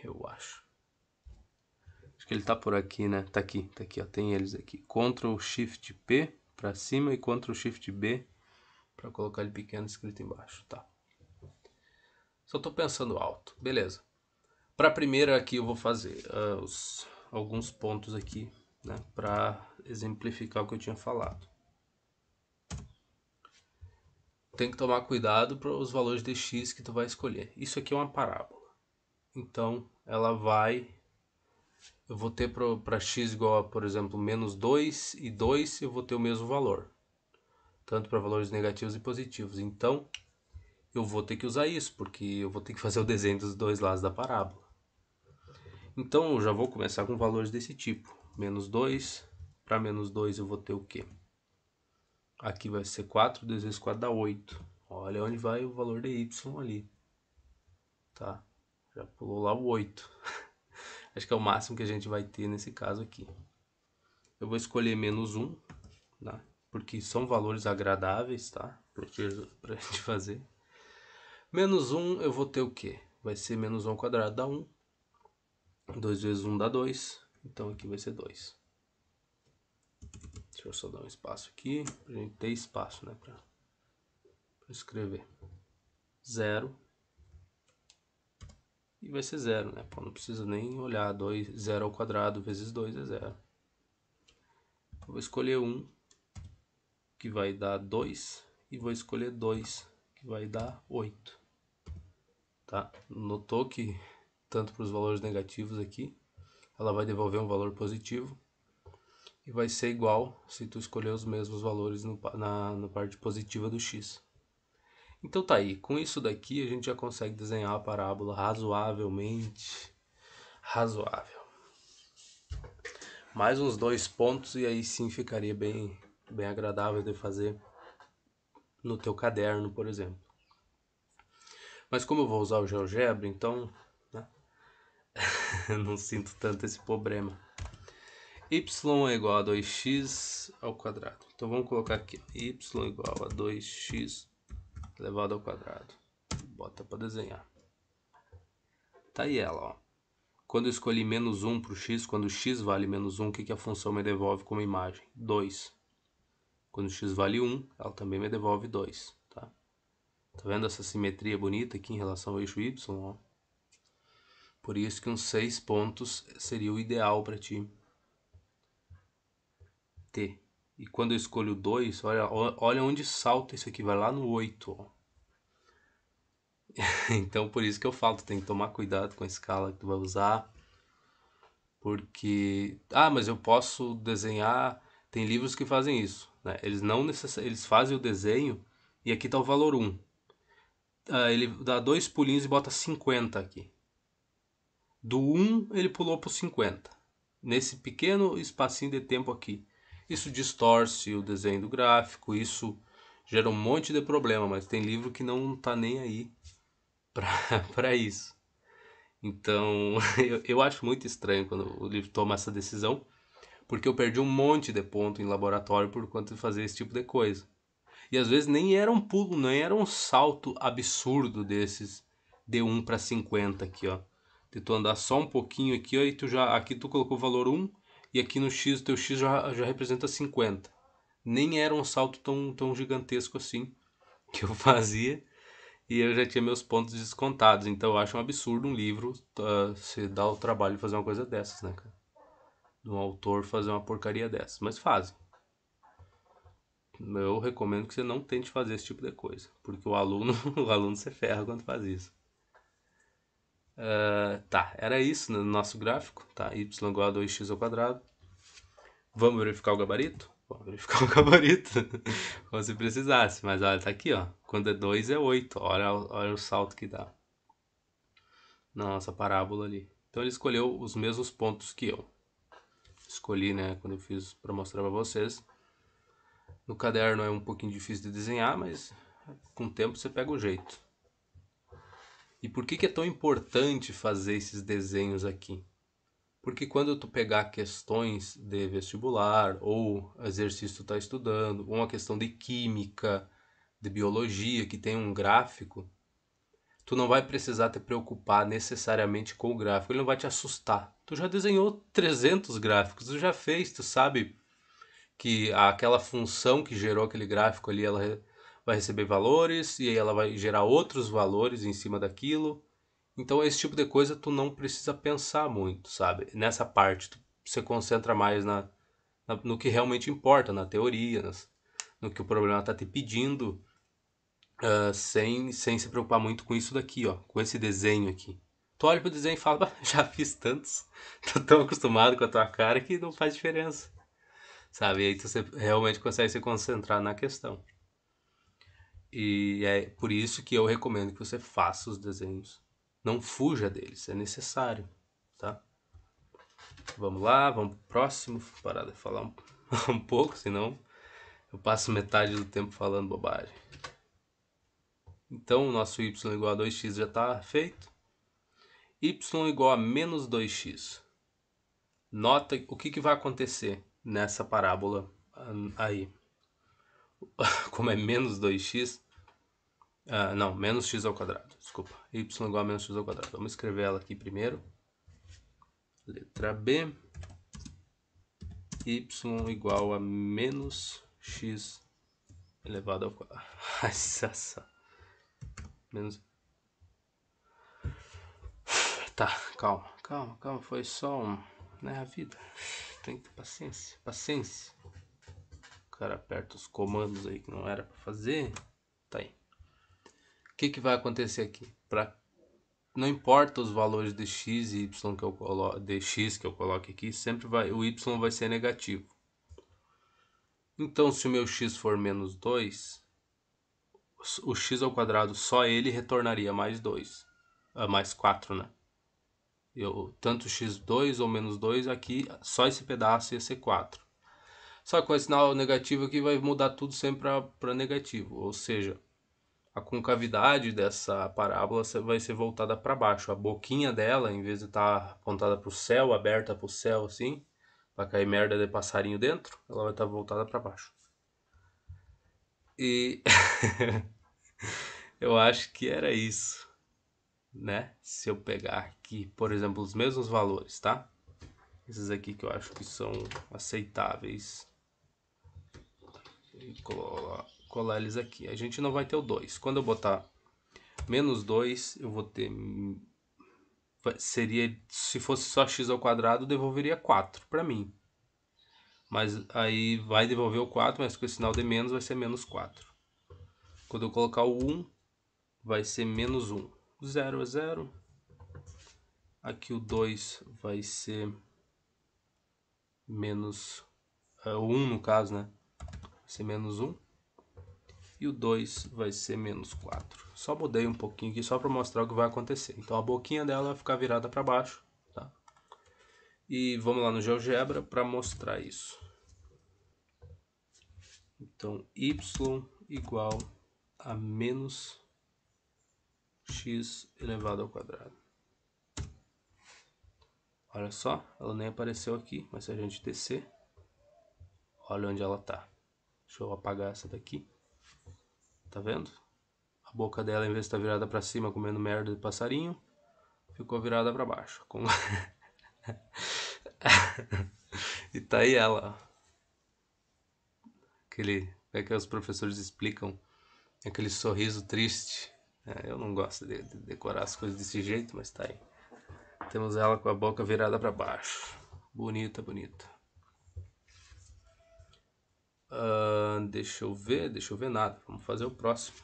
eu acho. Acho que ele tá por aqui, né? Tá aqui, ó. Tem eles aqui. Ctrl Shift P para cima e Ctrl Shift B para colocar ele pequeno escrito embaixo, tá? Só tô pensando alto, beleza. Para a primeira aqui eu vou fazer alguns pontos aqui, né, para exemplificar o que eu tinha falado. Tem que tomar cuidado para os valores de x que tu vai escolher. Isso aqui é uma parábola. Então ela vai eu vou ter para x igual a, por exemplo, menos 2 e 2, eu vou ter o mesmo valor. Tanto para valores negativos e positivos. Então, eu vou ter que usar isso, porque eu vou ter que fazer o desenho dos dois lados da parábola. Então, eu já vou começar com valores desse tipo. Menos 2, para menos 2 eu vou ter o quê? Aqui vai ser 4, 2 vezes 4 dá 8. Olha onde vai o valor de y ali. Tá? Já pulou lá o 8. Acho que é o máximo que a gente vai ter nesse caso aqui. Eu vou escolher menos 1, tá? Porque são valores agradáveis, tá? Pra gente fazer. Menos 1 eu vou ter o quê? Vai ser menos 1 ao quadrado dá 1. 2 vezes 1 dá 2. Então aqui vai ser 2. Deixa eu só dar um espaço aqui, pra gente ter espaço, né? Pra escrever. 0. E vai ser 0, né? Pô, não precisa nem olhar. 0 ao quadrado vezes 2 é 0. Eu vou escolher 1, que vai dar 2. E vou escolher 2, que vai dar 8. Tá? Notou que, tanto para os valores negativos aqui, ela vai devolver um valor positivo. E vai ser igual se tu escolher os mesmos valores na parte positiva do x. Então tá aí, com isso daqui a gente já consegue desenhar a parábola razoavelmente razoável. Mais uns 2 pontos e aí sim ficaria bem agradável de fazer no teu caderno, por exemplo. Mas como eu vou usar o GeoGebra, então, né, eu não sinto tanto esse problema. Y é igual a 2x ao quadrado. Então vamos colocar aqui, y igual a 2x elevado ao quadrado. Bota para desenhar. Tá aí ela, ó. Quando eu escolhi menos 1 para o x, quando x vale menos 1, o que a função me devolve como imagem? 2. Quando x vale 1, ela também me devolve 2. Tá vendo essa simetria bonita aqui em relação ao eixo y? Ó? Por isso que uns 6 pontos seria o ideal para ti ter. E quando eu escolho 2, olha onde salta isso aqui, vai lá no 8. Ó. Então por isso que eu falo, tu tem que tomar cuidado com a escala que tu vai usar. Porque, mas eu posso desenhar, tem livros que fazem isso, né? Eles fazem o desenho e aqui está o valor 1. Ele dá 2 pulinhos e bota 50 aqui. Do 1 ele pulou para o 50. Nesse pequeno espacinho de tempo aqui. Isso distorce o desenho do gráfico, isso gera um monte de problema, mas tem livro que não tá nem aí para isso. Então, eu acho muito estranho quando o livro toma essa decisão, porque eu perdi um monte de ponto em laboratório por conta de fazer esse tipo de coisa. E às vezes nem era um pulo, nem era um salto absurdo desses de 1 para 50 aqui, ó. De tu andar só um pouquinho aqui, ó, e aqui tu colocou o valor 1 e aqui no x, o teu x já representa 50. Nem era um salto tão gigantesco assim que eu fazia e eu já tinha meus pontos descontados. Então eu acho um absurdo um livro se dar o trabalho de fazer uma coisa dessas, né, cara? De um autor fazer uma porcaria dessas. Mas fazem. Eu recomendo que você não tente fazer esse tipo de coisa, porque o aluno, o aluno se ferra quando faz isso. Tá, era isso no nosso gráfico, tá? Y igual a 2x ao quadrado. Vamos verificar o gabarito? Vamos verificar o gabarito, como se precisasse. Mas olha, tá aqui, ó. Quando é 2 é 8. Olha o salto que dá na nossa parábola ali. Então ele escolheu os mesmos pontos que eu escolhi, né? Quando eu fiz para mostrar para vocês. No caderno é um pouquinho difícil de desenhar, mas com o tempo você pega o jeito. E por que é tão importante fazer esses desenhos aqui? Porque quando tu pegar questões de vestibular, ou exercício que tu tá estudando, ou uma questão de química, de biologia, que tem um gráfico, tu não vai precisar te preocupar necessariamente com o gráfico, ele não vai te assustar. Tu já desenhou 300 gráficos, tu já fez, tu sabe que aquela função que gerou aquele gráfico ali, ela vai receber valores, e aí ela vai gerar outros valores em cima daquilo. Então esse tipo de coisa tu não precisa pensar muito, sabe? Nessa parte tu se concentra mais no que realmente importa, na teoria, no que o problema está te pedindo, sem se preocupar muito com isso daqui, ó, com esse desenho aqui. Tu olha pro desenho e fala, "Bah, já fiz tantos, tô tão acostumado com a tua cara que não faz diferença, sabe? E aí você realmente consegue se concentrar na questão. E é por isso que eu recomendo que você faça os desenhos. Não fuja deles, é necessário, tá? Vamos lá, vamos pro próximo. Parar de falar um pouco, senão eu passo metade do tempo falando bobagem. Então, o nosso y igual a 2x já está feito. Y igual a menos 2x. Nota o que vai acontecer nessa parábola aí. Como é menos 2x, não, menos x ao quadrado, desculpa. Y igual a menos x ao quadrado. Vamos escrever ela aqui primeiro. Letra B. Y igual a menos x elevado ao quadrado. Menos... Tá, calma. Foi só um... Né, a vida. Tem que ter paciência. Paciência. O cara aperta os comandos aí que não era pra fazer. Tá aí. O que vai acontecer aqui? Não importa os valores de x e y que eu coloco, de x que eu coloque aqui, sempre o y vai ser negativo. Então, se o meu x for menos 2, o x ao quadrado só ele retornaria mais 2. Mais 4, né? Tanto x2 ou menos 2 aqui, só esse pedaço ia ser 4. Só que com esse sinal negativo aqui vai mudar tudo sempre para negativo. Ou seja, a concavidade dessa parábola vai ser voltada para baixo. A boquinha dela, em vez de estar apontada para o céu, aberta para o céu assim, para cair merda de passarinho dentro, ela vai estar voltada para baixo. E eu acho que era isso, né? Se eu pegar aqui, por exemplo, os mesmos valores, tá? Esses aqui que eu acho que são aceitáveis. E colar eles aqui. A gente não vai ter o 2. Quando eu botar menos 2, eu vou ter... Seria, se fosse só x ao quadrado, devolveria 4 para mim. Mas aí vai devolver o 4, mas com o sinal de menos vai ser menos 4. Quando eu colocar o 1, vai ser menos 1. 0 é 0. Aqui o 2 vai ser menos... o 1 no caso, né? Vai ser menos 1. E o 2 vai ser menos 4. Só mudei um pouquinho aqui só para mostrar o que vai acontecer. Então a boquinha dela vai ficar virada para baixo, tá? E vamos lá no GeoGebra para mostrar isso. Então y igual a menos x elevado ao quadrado. Olha só, ela nem apareceu aqui, mas se a gente descer, olha onde ela tá. Deixa eu apagar essa daqui. Tá vendo? A boca dela, em vez de estar virada para cima comendo merda de passarinho, ficou virada para baixo. E tá aí ela. É que os professores explicam, aquele sorriso triste. Eu não gosto de decorar as coisas desse jeito, mas tá aí. Temos ela com a boca virada para baixo. Bonita. Deixa eu ver nada. Vamos fazer o próximo.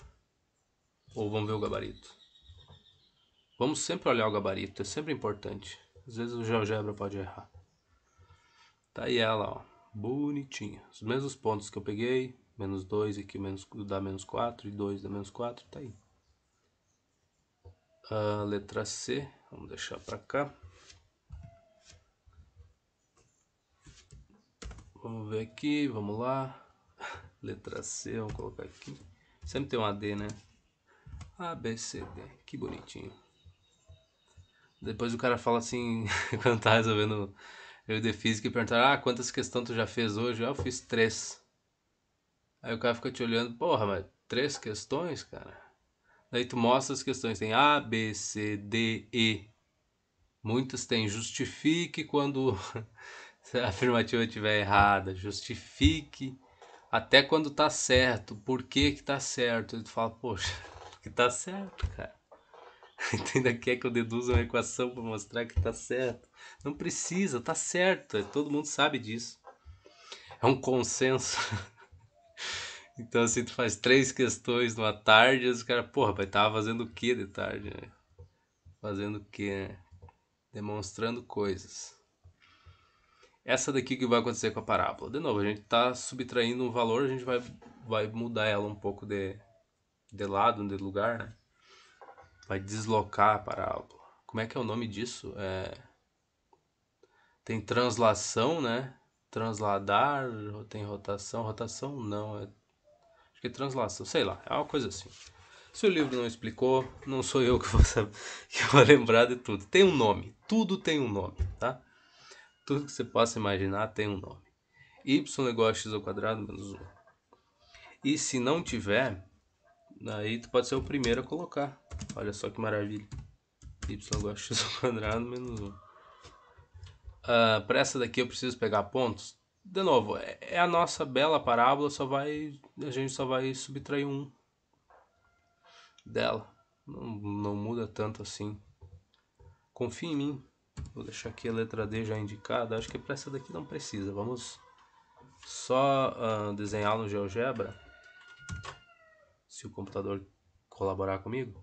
Ou vamos ver o gabarito. Vamos sempre olhar o gabarito, é sempre importante. Às vezes o GeoGebra pode errar. Tá aí ela, ó. Bonitinha. Os mesmos pontos que eu peguei. Menos 2 aqui dá menos 4 e 2 dá menos 4. Tá aí. Letra C. Vamos deixar pra cá. Vamos ver aqui, vamos lá. Letra C, vamos colocar aqui. Sempre tem um AD, né? A, B, C, D. Que bonitinho. Depois o cara fala assim, quando tá resolvendo eu de física e perguntar, quantas questões tu já fez hoje? Eu fiz 3. Aí o cara fica te olhando, porra, mas 3 questões, cara? Daí tu mostra as questões, tem A, B, C, D, E. Muitas tem justifique quando a afirmativa estiver errada, justifique até quando tá certo, por que que tá certo? E tu fala, poxa, que tá certo, cara. Ainda quer que eu deduza uma equação para mostrar que tá certo. Não precisa, tá certo, todo mundo sabe disso. É um consenso. Então assim, tu faz 3 questões numa tarde, e os caras, porra, mas tava fazendo o que de tarde, né? Fazendo o quê, né? Demonstrando coisas. Essa daqui que vai acontecer com a parábola. De novo, a gente está subtraindo um valor, a gente vai mudar ela um pouco de lado, de lugar, né? Vai deslocar a parábola. Como é que é o nome disso? Tem translação, né? Transladar, tem rotação. Rotação não, acho que é translação, sei lá, é uma coisa assim. Se o livro não explicou, não sou eu que vou saber, que vou lembrar de tudo. Tem um nome, tudo tem um nome, tá? Tudo que você possa imaginar tem um nome. Y igual a x ao quadrado menos 1. E se não tiver, aí tu pode ser o primeiro a colocar. Olha só que maravilha. Y igual a x ao quadrado menos 1. Para essa daqui eu preciso pegar pontos. De novo, é a nossa bela parábola, a gente só vai subtrair um dela. Não muda tanto assim. Confia em mim. Vou deixar aqui a letra D já indicada. Acho que para essa daqui não precisa. Vamos só desenhar no GeoGebra. Se o computador colaborar comigo.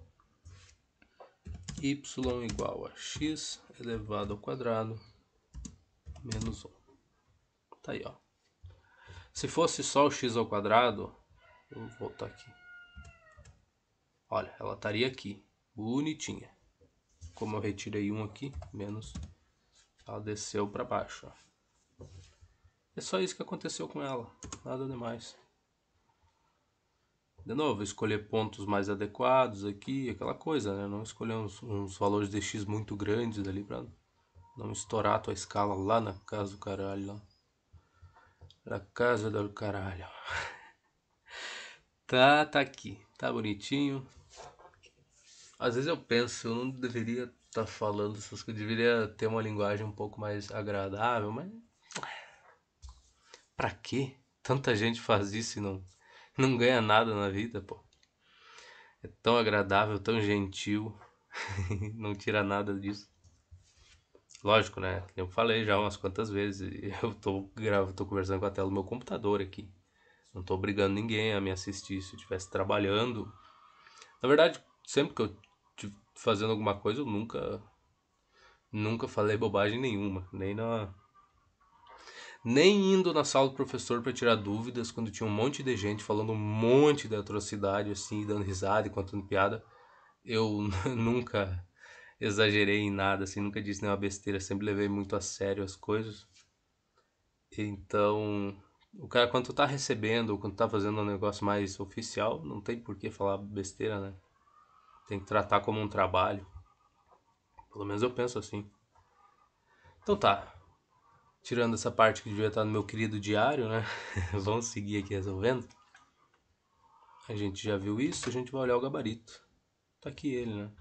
Y igual a x elevado ao quadrado menos 1. Tá aí, ó. Se fosse só o x ao quadrado, vou voltar aqui. Olha, ela estaria aqui, bonitinha. Como eu retirei um aqui, menos, ela desceu para baixo. Ó. É só isso que aconteceu com ela, nada demais. De novo, escolher pontos mais adequados aqui, aquela coisa, né? Não escolher uns valores de x muito grandes ali para não estourar a tua escala lá na casa do caralho. Lá. Na casa do caralho. Tá aqui, tá bonitinho. Às vezes eu penso, eu não deveria estar falando essas coisas, deveria ter uma linguagem um pouco mais agradável, mas pra quê? Tanta gente faz isso e não ganha nada na vida, pô. É tão agradável, tão gentil, não tira nada disso. Lógico, né? Eu falei já umas quantas vezes, eu tô conversando com a tela do meu computador aqui. Não tô obrigando ninguém a me assistir se eu estivesse trabalhando. Na verdade, sempre que eu tive fazendo alguma coisa, eu nunca falei bobagem nenhuma, nem indo na sala do professor para tirar dúvidas, quando tinha um monte de gente falando um monte de atrocidade assim, dando risada e contando piada. Eu nunca exagerei em nada, assim, nunca disse nenhuma besteira, sempre levei muito a sério as coisas. Então, o cara, quando tu tá recebendo ou quando tá fazendo um negócio mais oficial, não tem por que falar besteira, né? Tem que tratar como um trabalho. Pelo menos eu penso assim. Então tá. Tirando essa parte que devia estar no meu querido diário, né? Vamos seguir aqui resolvendo. A gente já viu isso, a gente vai olhar o gabarito. Tá aqui ele, né?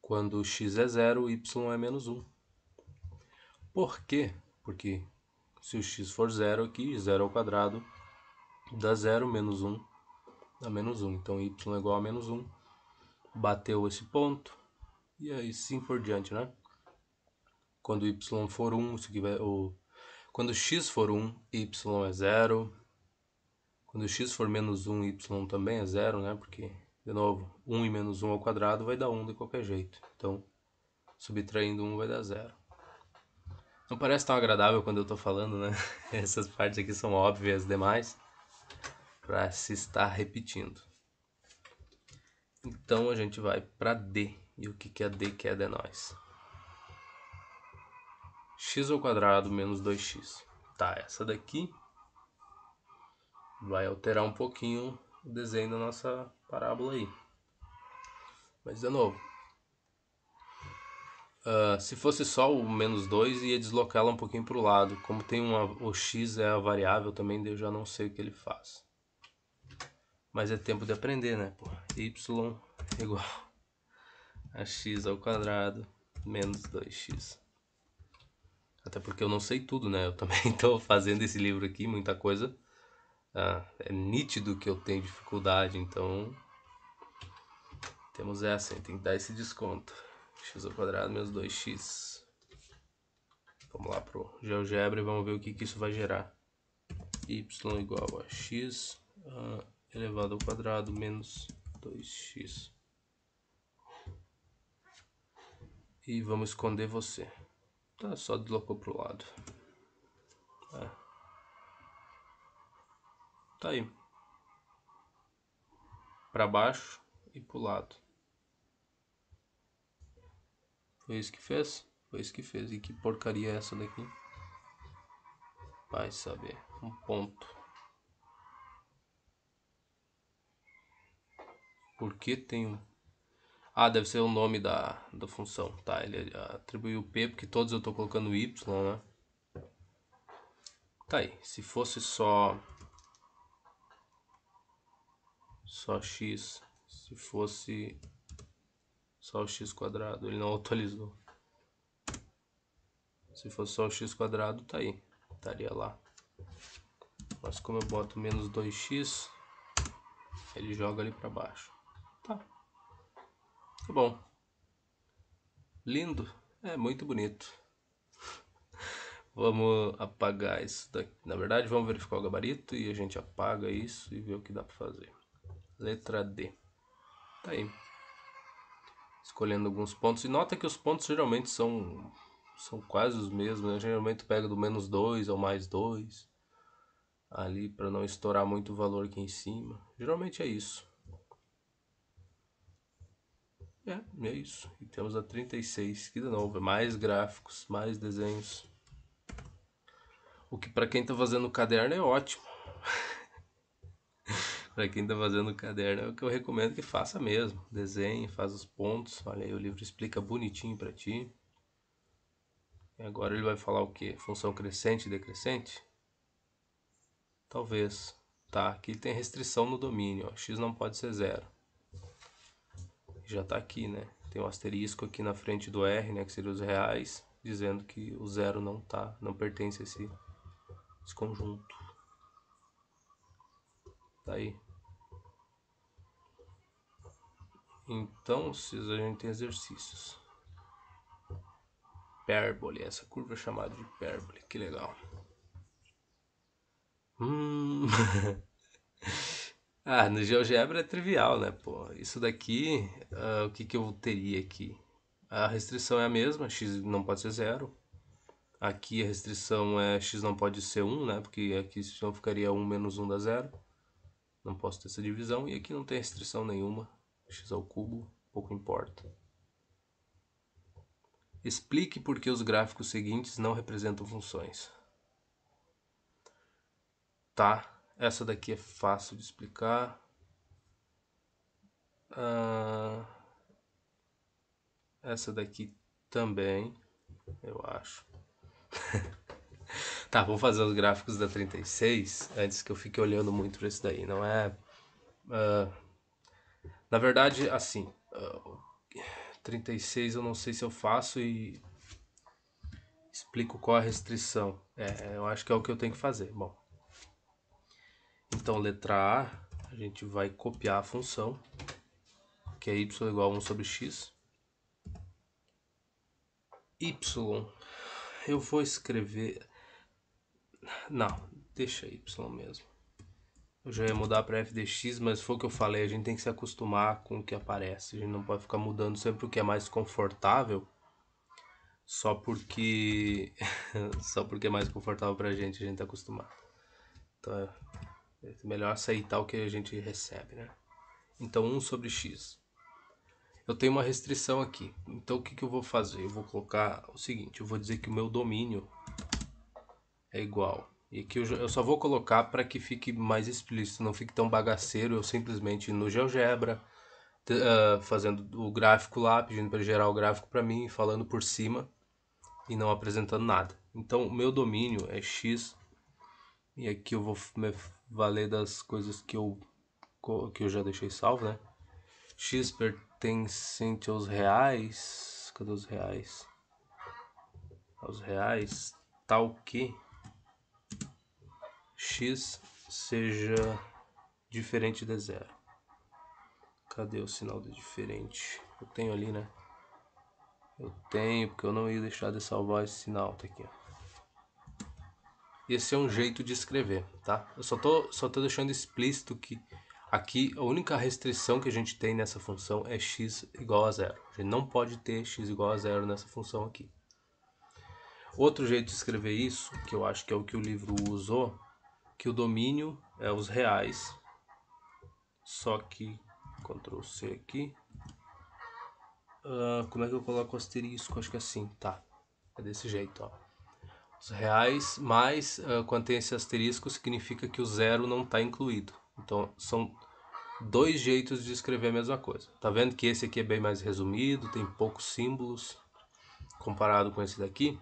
Quando x é zero, y é menos 1. Por quê? Porque se o x for zero aqui, zero ao quadrado dá zero, menos 1 dá menos 1. Então y é igual a menos 1. Bateu esse ponto. E aí sim por diante, né? Quando y for 1, isso aqui vai... Quando x for 1, y é zero. Quando x for menos 1, y também é zero, né? Porque, de novo, 1 e menos 1 ao quadrado vai dar 1 de qualquer jeito. Então, subtraindo 1 vai dar zero. Não parece tão agradável quando eu tô falando, né? Essas partes aqui são óbvias demais para se estar repetindo. Então, a gente vai para D. E o que a D quer de nós? X ao quadrado menos 2x. Tá, essa daqui vai alterar um pouquinho o desenho da nossa parábola aí. Mas, de novo, se fosse só o menos 2, ia deslocá-la um pouquinho para o lado. Como tem o x é a variável também, eu já não sei o que ele faz. Mas é tempo de aprender, né? Pô, y igual a x ao quadrado menos 2x. Até porque eu não sei tudo, né? Eu também estou fazendo esse livro aqui, muita coisa. É nítido que eu tenho dificuldade, então temos essa, tem que dar esse desconto. X ao quadrado menos 2x. Vamos lá pro GeoGebra e vamos ver o que isso vai gerar. Y igual a x elevado ao quadrado menos 2x. E vamos esconder você. Tá, só deslocou pro lado. Tá aí. Pra baixo e pro lado. Foi isso que fez? Foi isso que fez. E que porcaria é essa daqui? Vai saber. Um ponto. Por que tem um... Ah, deve ser o nome da função. Tá, ele atribuiu P porque todos eu tô colocando Y, né? Tá aí. Se fosse só X. Se fosse só o X quadrado. Ele não atualizou. Se fosse só o X quadrado, tá aí. Estaria lá. Mas como eu boto menos 2x, ele joga ali pra baixo. Tá. Tá bom. Lindo. É muito bonito. Vamos apagar isso daqui. Na verdade, vamos verificar o gabarito e a gente apaga isso e vê o que dá pra fazer. Letra D. Tá aí. Escolhendo alguns pontos. E nota que os pontos geralmente são quase os mesmos, né? Geralmente pega do menos 2 ao mais 2. Ali para não estourar muito o valor aqui em cima. Geralmente é isso. É isso. E temos a 36, que de novo é mais gráficos, mais desenhos. O que para quem tá fazendo caderno é ótimo. Para quem tá fazendo caderno é o que eu recomendo que faça mesmo. Desenhe, faz os pontos. Olha aí, o livro explica bonitinho para ti. E agora ele vai falar o que? Função crescente e decrescente? Talvez. Tá, aqui tem restrição no domínio. Ó. X não pode ser zero. Já tá aqui, né? Tem um asterisco aqui na frente do R, né? Que seria os reais, dizendo que o zero não pertence a esse conjunto. Tá aí. Então, a gente tem exercícios. Hipérbole, essa curva é chamada de hipérbole, que legal. Ah, no GeoGebra é trivial, né, pô? Isso daqui, o que eu teria aqui? A restrição é a mesma, x não pode ser zero. Aqui a restrição é x não pode ser 1, né? Porque aqui senão ficaria 1 menos 1 dá zero. Não posso ter essa divisão. E aqui não tem restrição nenhuma. X ao cubo, pouco importa. Explique por que os gráficos seguintes não representam funções. Tá, essa daqui é fácil de explicar. Essa daqui também, eu acho. Tá, vou fazer os gráficos da 36 antes que eu fique olhando muito para isso daí. Não é... na verdade, assim... 36 eu não sei se eu faço e explico qual a restrição. Eu acho que é o que eu tenho que fazer. Bom, então letra A gente vai copiar a função, que é y igual a 1 sobre x. Y, eu vou escrever... Não, deixa y mesmo. Eu já ia mudar para f de x, mas foi o que eu falei, a gente tem que se acostumar com o que aparece. A gente não pode ficar mudando sempre o que é mais confortável, só porque é mais confortável pra gente, a gente tá acostumado. Então é melhor aceitar o que a gente recebe, né? Então 1 sobre x. Eu tenho uma restrição aqui. Então o que eu vou fazer? Eu vou colocar o seguinte, eu vou dizer que o meu domínio é igual. E aqui eu só vou colocar para que fique mais explícito, não fique tão bagaceiro, eu simplesmente no GeoGebra, fazendo o gráfico lá, pedindo para gerar o gráfico para mim, falando por cima e não apresentando nada. Então o meu domínio é x, e aqui eu vou me valer das coisas que eu já deixei salvo, né? X pertencente aos reais, cadê os reais? Aos reais, tal que x seja diferente de zero. Cadê o sinal de diferente? Eu tenho ali, né? Eu tenho, porque eu não ia deixar de salvar esse sinal. Tá aqui, ó. Esse é um jeito de escrever, tá? Eu só tô deixando explícito que Aqui, a única restrição que a gente tem nessa função é x igual a zero. A gente não pode ter x igual a zero nessa função aqui. Outro jeito de escrever isso, que eu acho que é o que o livro usou, que o domínio é os reais, só que, Ctrl C aqui, como é que eu coloco o asterisco? Acho que é assim, tá, é desse jeito, ó. Os reais mais, quando tem esse asterisco, significa que o zero não está incluído. Então, são dois jeitos de escrever a mesma coisa. Tá vendo que esse aqui é bem mais resumido, tem poucos símbolos comparado com esse daqui,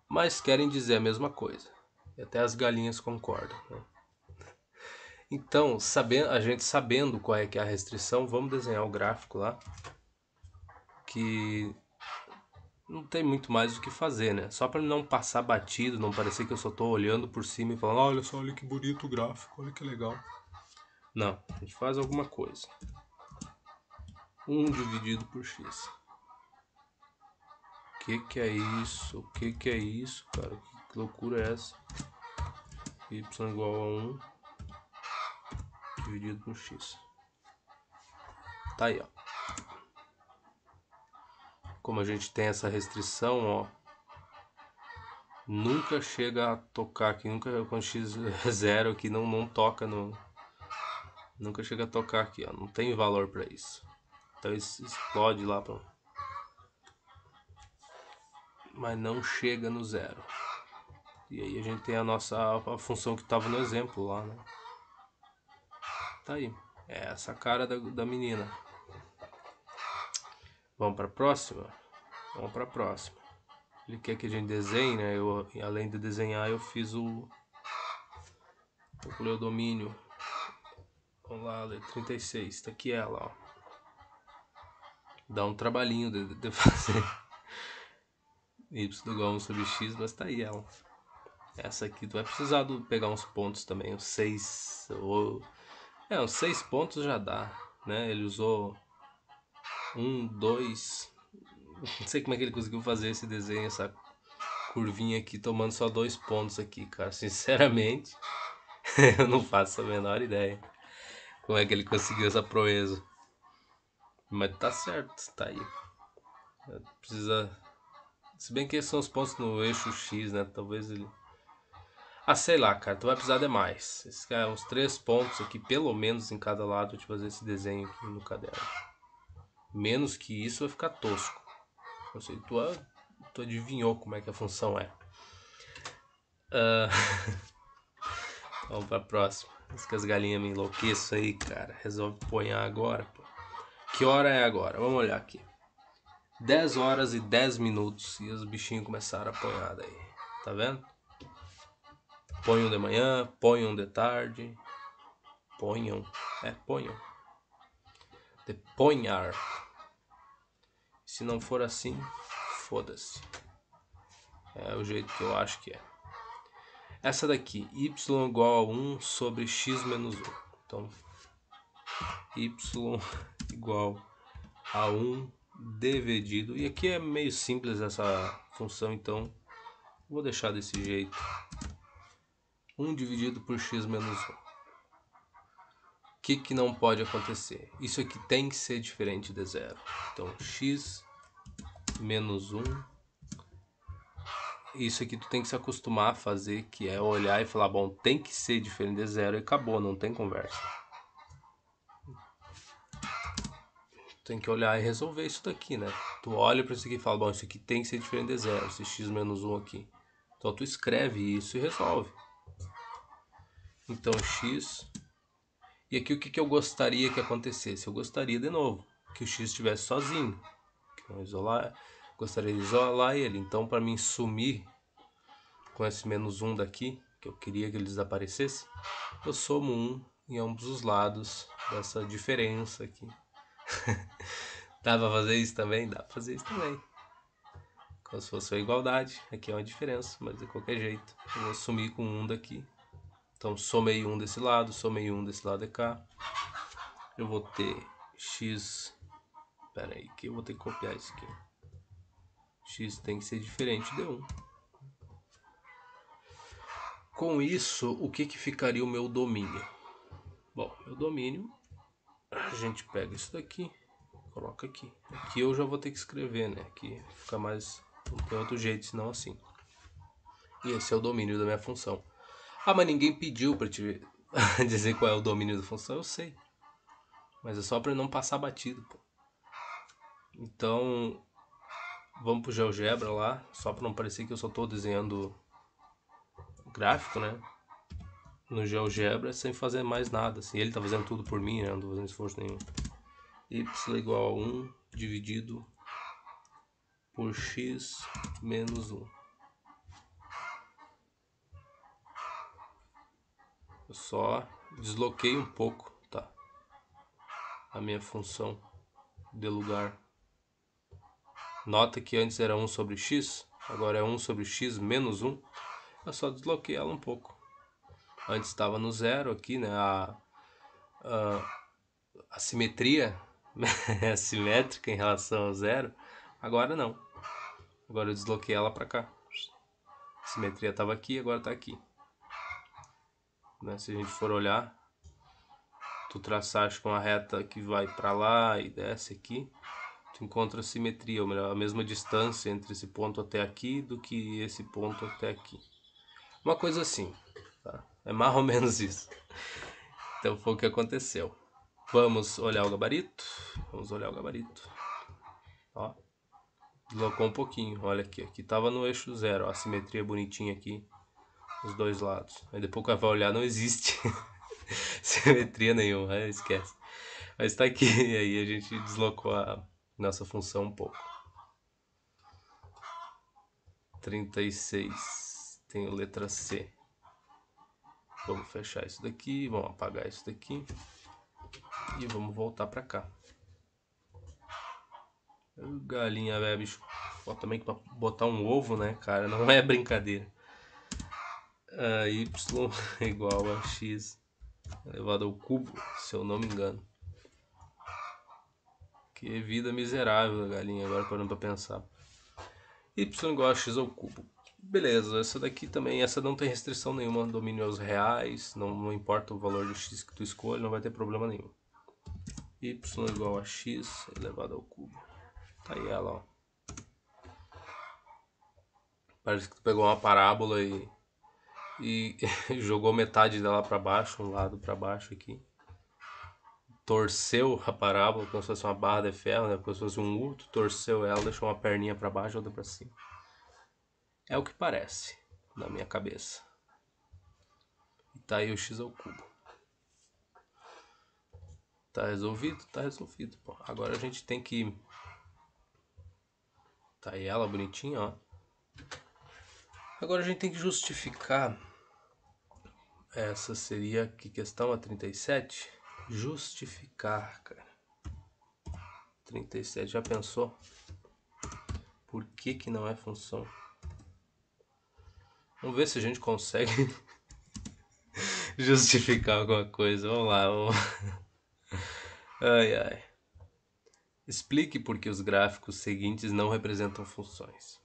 mas querem dizer a mesma coisa. E até as galinhas concordam, né? Então, a gente sabendo qual é que é a restrição, vamos desenhar o gráfico lá, que não tem muito mais o que fazer, né? Só para não passar batido, não parecer que eu só tô olhando por cima e falando, olha só, olha que bonito o gráfico, olha que legal. Não, a gente faz alguma coisa. 1 dividido por x. Que é isso? O que é isso, cara? Que loucura é essa? Y igual a 1 dividido por x. Tá aí, ó. Como a gente tem essa restrição, ó, nunca chega a tocar aqui, nunca com x é zero aqui, não toca no... Nunca chega a tocar aqui, ó, não tem valor para isso. Então isso explode lá pra... Mas não chega no zero. E aí a gente tem a função que estava no exemplo lá, né? Tá aí. É essa cara da menina. Vamos para a próxima? Vamos para a próxima. Ele quer que a gente desenhe, né? Além de desenhar, eu fiz o... Calculei o domínio. Vamos lá, letra 36. Tá aqui ela, ó. Dá um trabalhinho de fazer y igual a 1 sobre x, mas tá aí ela. Essa aqui tu vai precisar pegar uns pontos também, uns 6 ou... uns 6 pontos já dá, né? Ele usou 1, 2... Não sei como é que ele conseguiu fazer esse desenho, essa curvinha aqui, tomando só 2 pontos aqui, cara. Sinceramente, eu não faço a menor ideia como é que ele conseguiu essa proeza. Mas tá certo, tá aí. Precisa... Se bem que esses são os pontos no eixo X, né? Talvez ele... sei lá, cara, tu vai precisar de mais. Esses caras, uns 3 pontos aqui, pelo menos em cada lado, de fazer esse desenho aqui no caderno. Menos que isso vai ficar tosco. Não sei, tu adivinhou como é que a função é. Vamos pra próxima. Antes que as galinhas me enlouqueçam aí, cara. Resolve ponhar agora, pô. Que hora é agora? Vamos olhar aqui. 10 horas e 10 minutos. E os bichinhos começaram a ponhar daí. Tá vendo? Ponham de manhã, ponham de tarde. Ponham. Ponham. De ponhar. Se não for assim, foda-se. É o jeito que eu acho que é. Essa daqui, y igual a 1 sobre x menos 1. Então, y igual a 1 dividido. E aqui é meio simples essa função, então vou deixar desse jeito. 1 dividido por x menos 1. O que não pode acontecer? Isso aqui tem que ser diferente de zero. Então, x menos 1. Isso aqui tu tem que se acostumar a fazer, que é olhar e falar, bom, tem que ser diferente de zero e acabou, não tem conversa. Tem que olhar e resolver isso daqui, né? Tu olha para isso aqui e fala, bom, isso aqui tem que ser diferente de zero, esse x menos 1 aqui. Então tu escreve isso e resolve. Então x... E aqui o que eu gostaria que acontecesse? Eu gostaria, de novo, que o x estivesse sozinho. Gostaria de isolar ele. Então, para mim sumir com esse menos 1 daqui, que eu queria que ele desaparecesse, eu somo 1 em ambos os lados dessa diferença aqui. Dá pra fazer isso também? Dá pra fazer isso também. Como se fosse uma igualdade. Aqui é uma diferença, mas de qualquer jeito. Eu vou sumir com 1 daqui. Então somei 1 desse lado, somei 1 desse lado de cá. Eu vou ter x... Pera aí, que eu vou ter que copiar isso aqui. X tem que ser diferente de 1. Com isso, o que ficaria o meu domínio? Bom, meu domínio, a gente pega isso daqui, coloca aqui. Aqui eu já vou ter que escrever, né? Aqui fica mais... Não tem outro jeito, senão assim. E esse é o domínio da minha função. Ah, mas ninguém pediu pra te dizer qual é o domínio da função. Eu sei. Mas é só pra não passar batido, pô. Então, vamos pro GeoGebra lá. Só pra não parecer que eu só tô desenhando gráfico, né? No GeoGebra sem fazer mais nada. Assim, ele tá fazendo tudo por mim, né? Não tô fazendo esforço nenhum. Y igual a 1 dividido por x menos 1. Eu só desloquei um pouco, tá? A minha função de lugar. Nota que antes era 1 sobre x, agora é 1 sobre x menos 1. Eu só desloquei ela um pouco. Antes estava no zero aqui, né? A simetria é simétrica em relação ao zero. Agora não. Agora eu desloquei ela para cá. A simetria estava aqui, agora está aqui. Né? Se a gente for olhar, tu traçaste com a reta que vai para lá e desce aqui, tu encontra a simetria, ou melhor, a mesma distância entre esse ponto até aqui do que esse ponto até aqui. Uma coisa assim, tá? É mais ou menos isso. Então foi o que aconteceu. Vamos olhar o gabarito. Vamos olhar o gabarito. Ó, deslocou um pouquinho. Olha aqui. Aqui tava no eixo zero. Ó, a simetria bonitinha aqui. Os dois lados. Aí depois que vai olhar, não existe simetria nenhuma. Aí esquece. Mas tá aqui. E aí a gente deslocou a nossa função um pouco. 36. Tem a letra C. Vamos fechar isso daqui. Vamos apagar isso daqui. E vamos voltar pra cá. Galinha, velho, bicho. Ó, também pra botar um ovo, né, cara? Não é brincadeira. Y igual a x elevado ao cubo, se eu não me engano. Que vida miserável da galinha, agora parando pra pensar. Y igual a x ao cubo. Beleza, essa daqui também, essa não tem restrição nenhuma, domínio aos reais, não importa o valor de x que tu escolhe, não vai ter problema nenhum. Y igual a x elevado ao cubo. Tá aí ela, ó. Parece que tu pegou uma parábola e jogou metade dela para baixo, um lado para baixo aqui. Torceu a parábola como se fosse uma barra de ferro, né? Como se fosse um U, torceu ela, deixou uma perninha para baixo e outra para cima. É o que parece na minha cabeça. E tá aí o x ao cubo. Tá resolvido? Tá resolvido. Pô. Agora a gente tem que... Tá aí ela bonitinha, ó. Agora a gente tem que justificar. Essa seria que questão a 37? Justificar, cara. 37, já pensou? Por que não é função? Vamos ver se a gente consegue justificar alguma coisa. Vamos lá. Vamos... Ai, ai. Explique por que os gráficos seguintes não representam funções.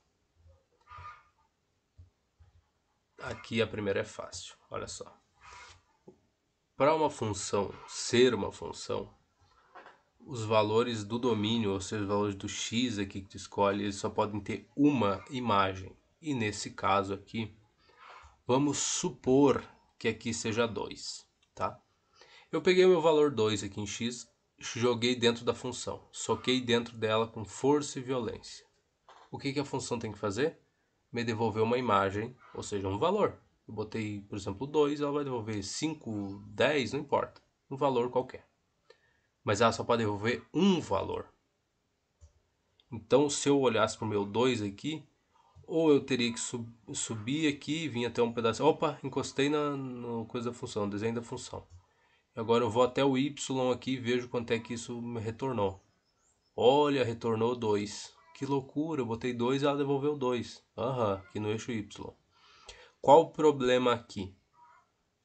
Aqui a primeira é fácil. Olha só. Para uma função ser uma função, os valores do domínio, ou seja, os valores do x aqui que tu escolhe, eles só podem ter uma imagem. E nesse caso aqui, vamos supor que aqui seja 2, tá? Eu peguei o meu valor 2 aqui em x, joguei dentro da função, soquei dentro dela com força e violência. O que a função tem que fazer? Me devolver uma imagem, ou seja, um valor. Eu botei, por exemplo, 2, ela vai devolver 5, 10, não importa, um valor qualquer. Mas ela só pode devolver um valor. Então, se eu olhasse para o meu 2 aqui, ou eu teria que subir aqui, vir até um pedaço. Opa, encostei na coisa da função, no desenho da função. Agora eu vou até o y aqui e vejo quanto é que isso me retornou. Olha, retornou 2. Que loucura, eu botei 2 e ela devolveu 2. Aham, aqui no eixo y. Qual o problema aqui?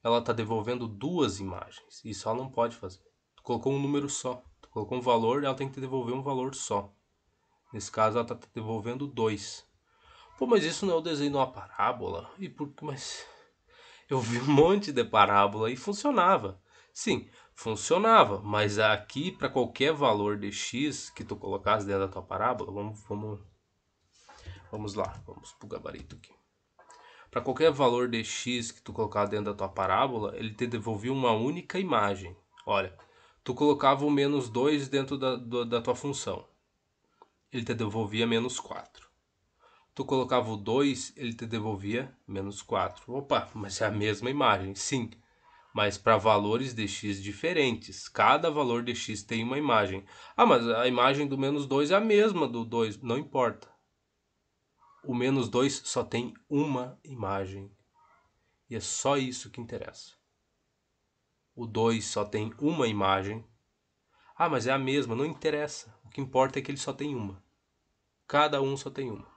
Ela está devolvendo duas imagens. Isso ela não pode fazer. Tu colocou um número só. Tu colocou um valor, ela tem que devolver um valor só. Nesse caso, ela está devolvendo 2. Pô, mas isso não é o desenho de uma parábola? E por que? Mas eu vi um monte de parábola e funcionava. Sim, funcionava, mas aqui para qualquer valor de x que tu colocasse dentro da tua parábola, vamos lá, vamos pro gabarito aqui. Para qualquer valor de x que tu colocar dentro da tua parábola, ele te devolvia uma única imagem. Olha, tu colocava o menos 2 dentro da tua função, ele te devolvia menos 4. Tu colocava o 2, ele te devolvia menos 4. Opa, mas é a mesma imagem, sim. Mas para valores de x diferentes. Cada valor de x tem uma imagem. Ah, mas a imagem do menos 2 é a mesma do 2. Não importa. O menos 2 só tem uma imagem. E é só isso que interessa. O 2 só tem uma imagem. Ah, mas é a mesma. Não interessa. O que importa é que ele só tem uma. Cada um só tem uma.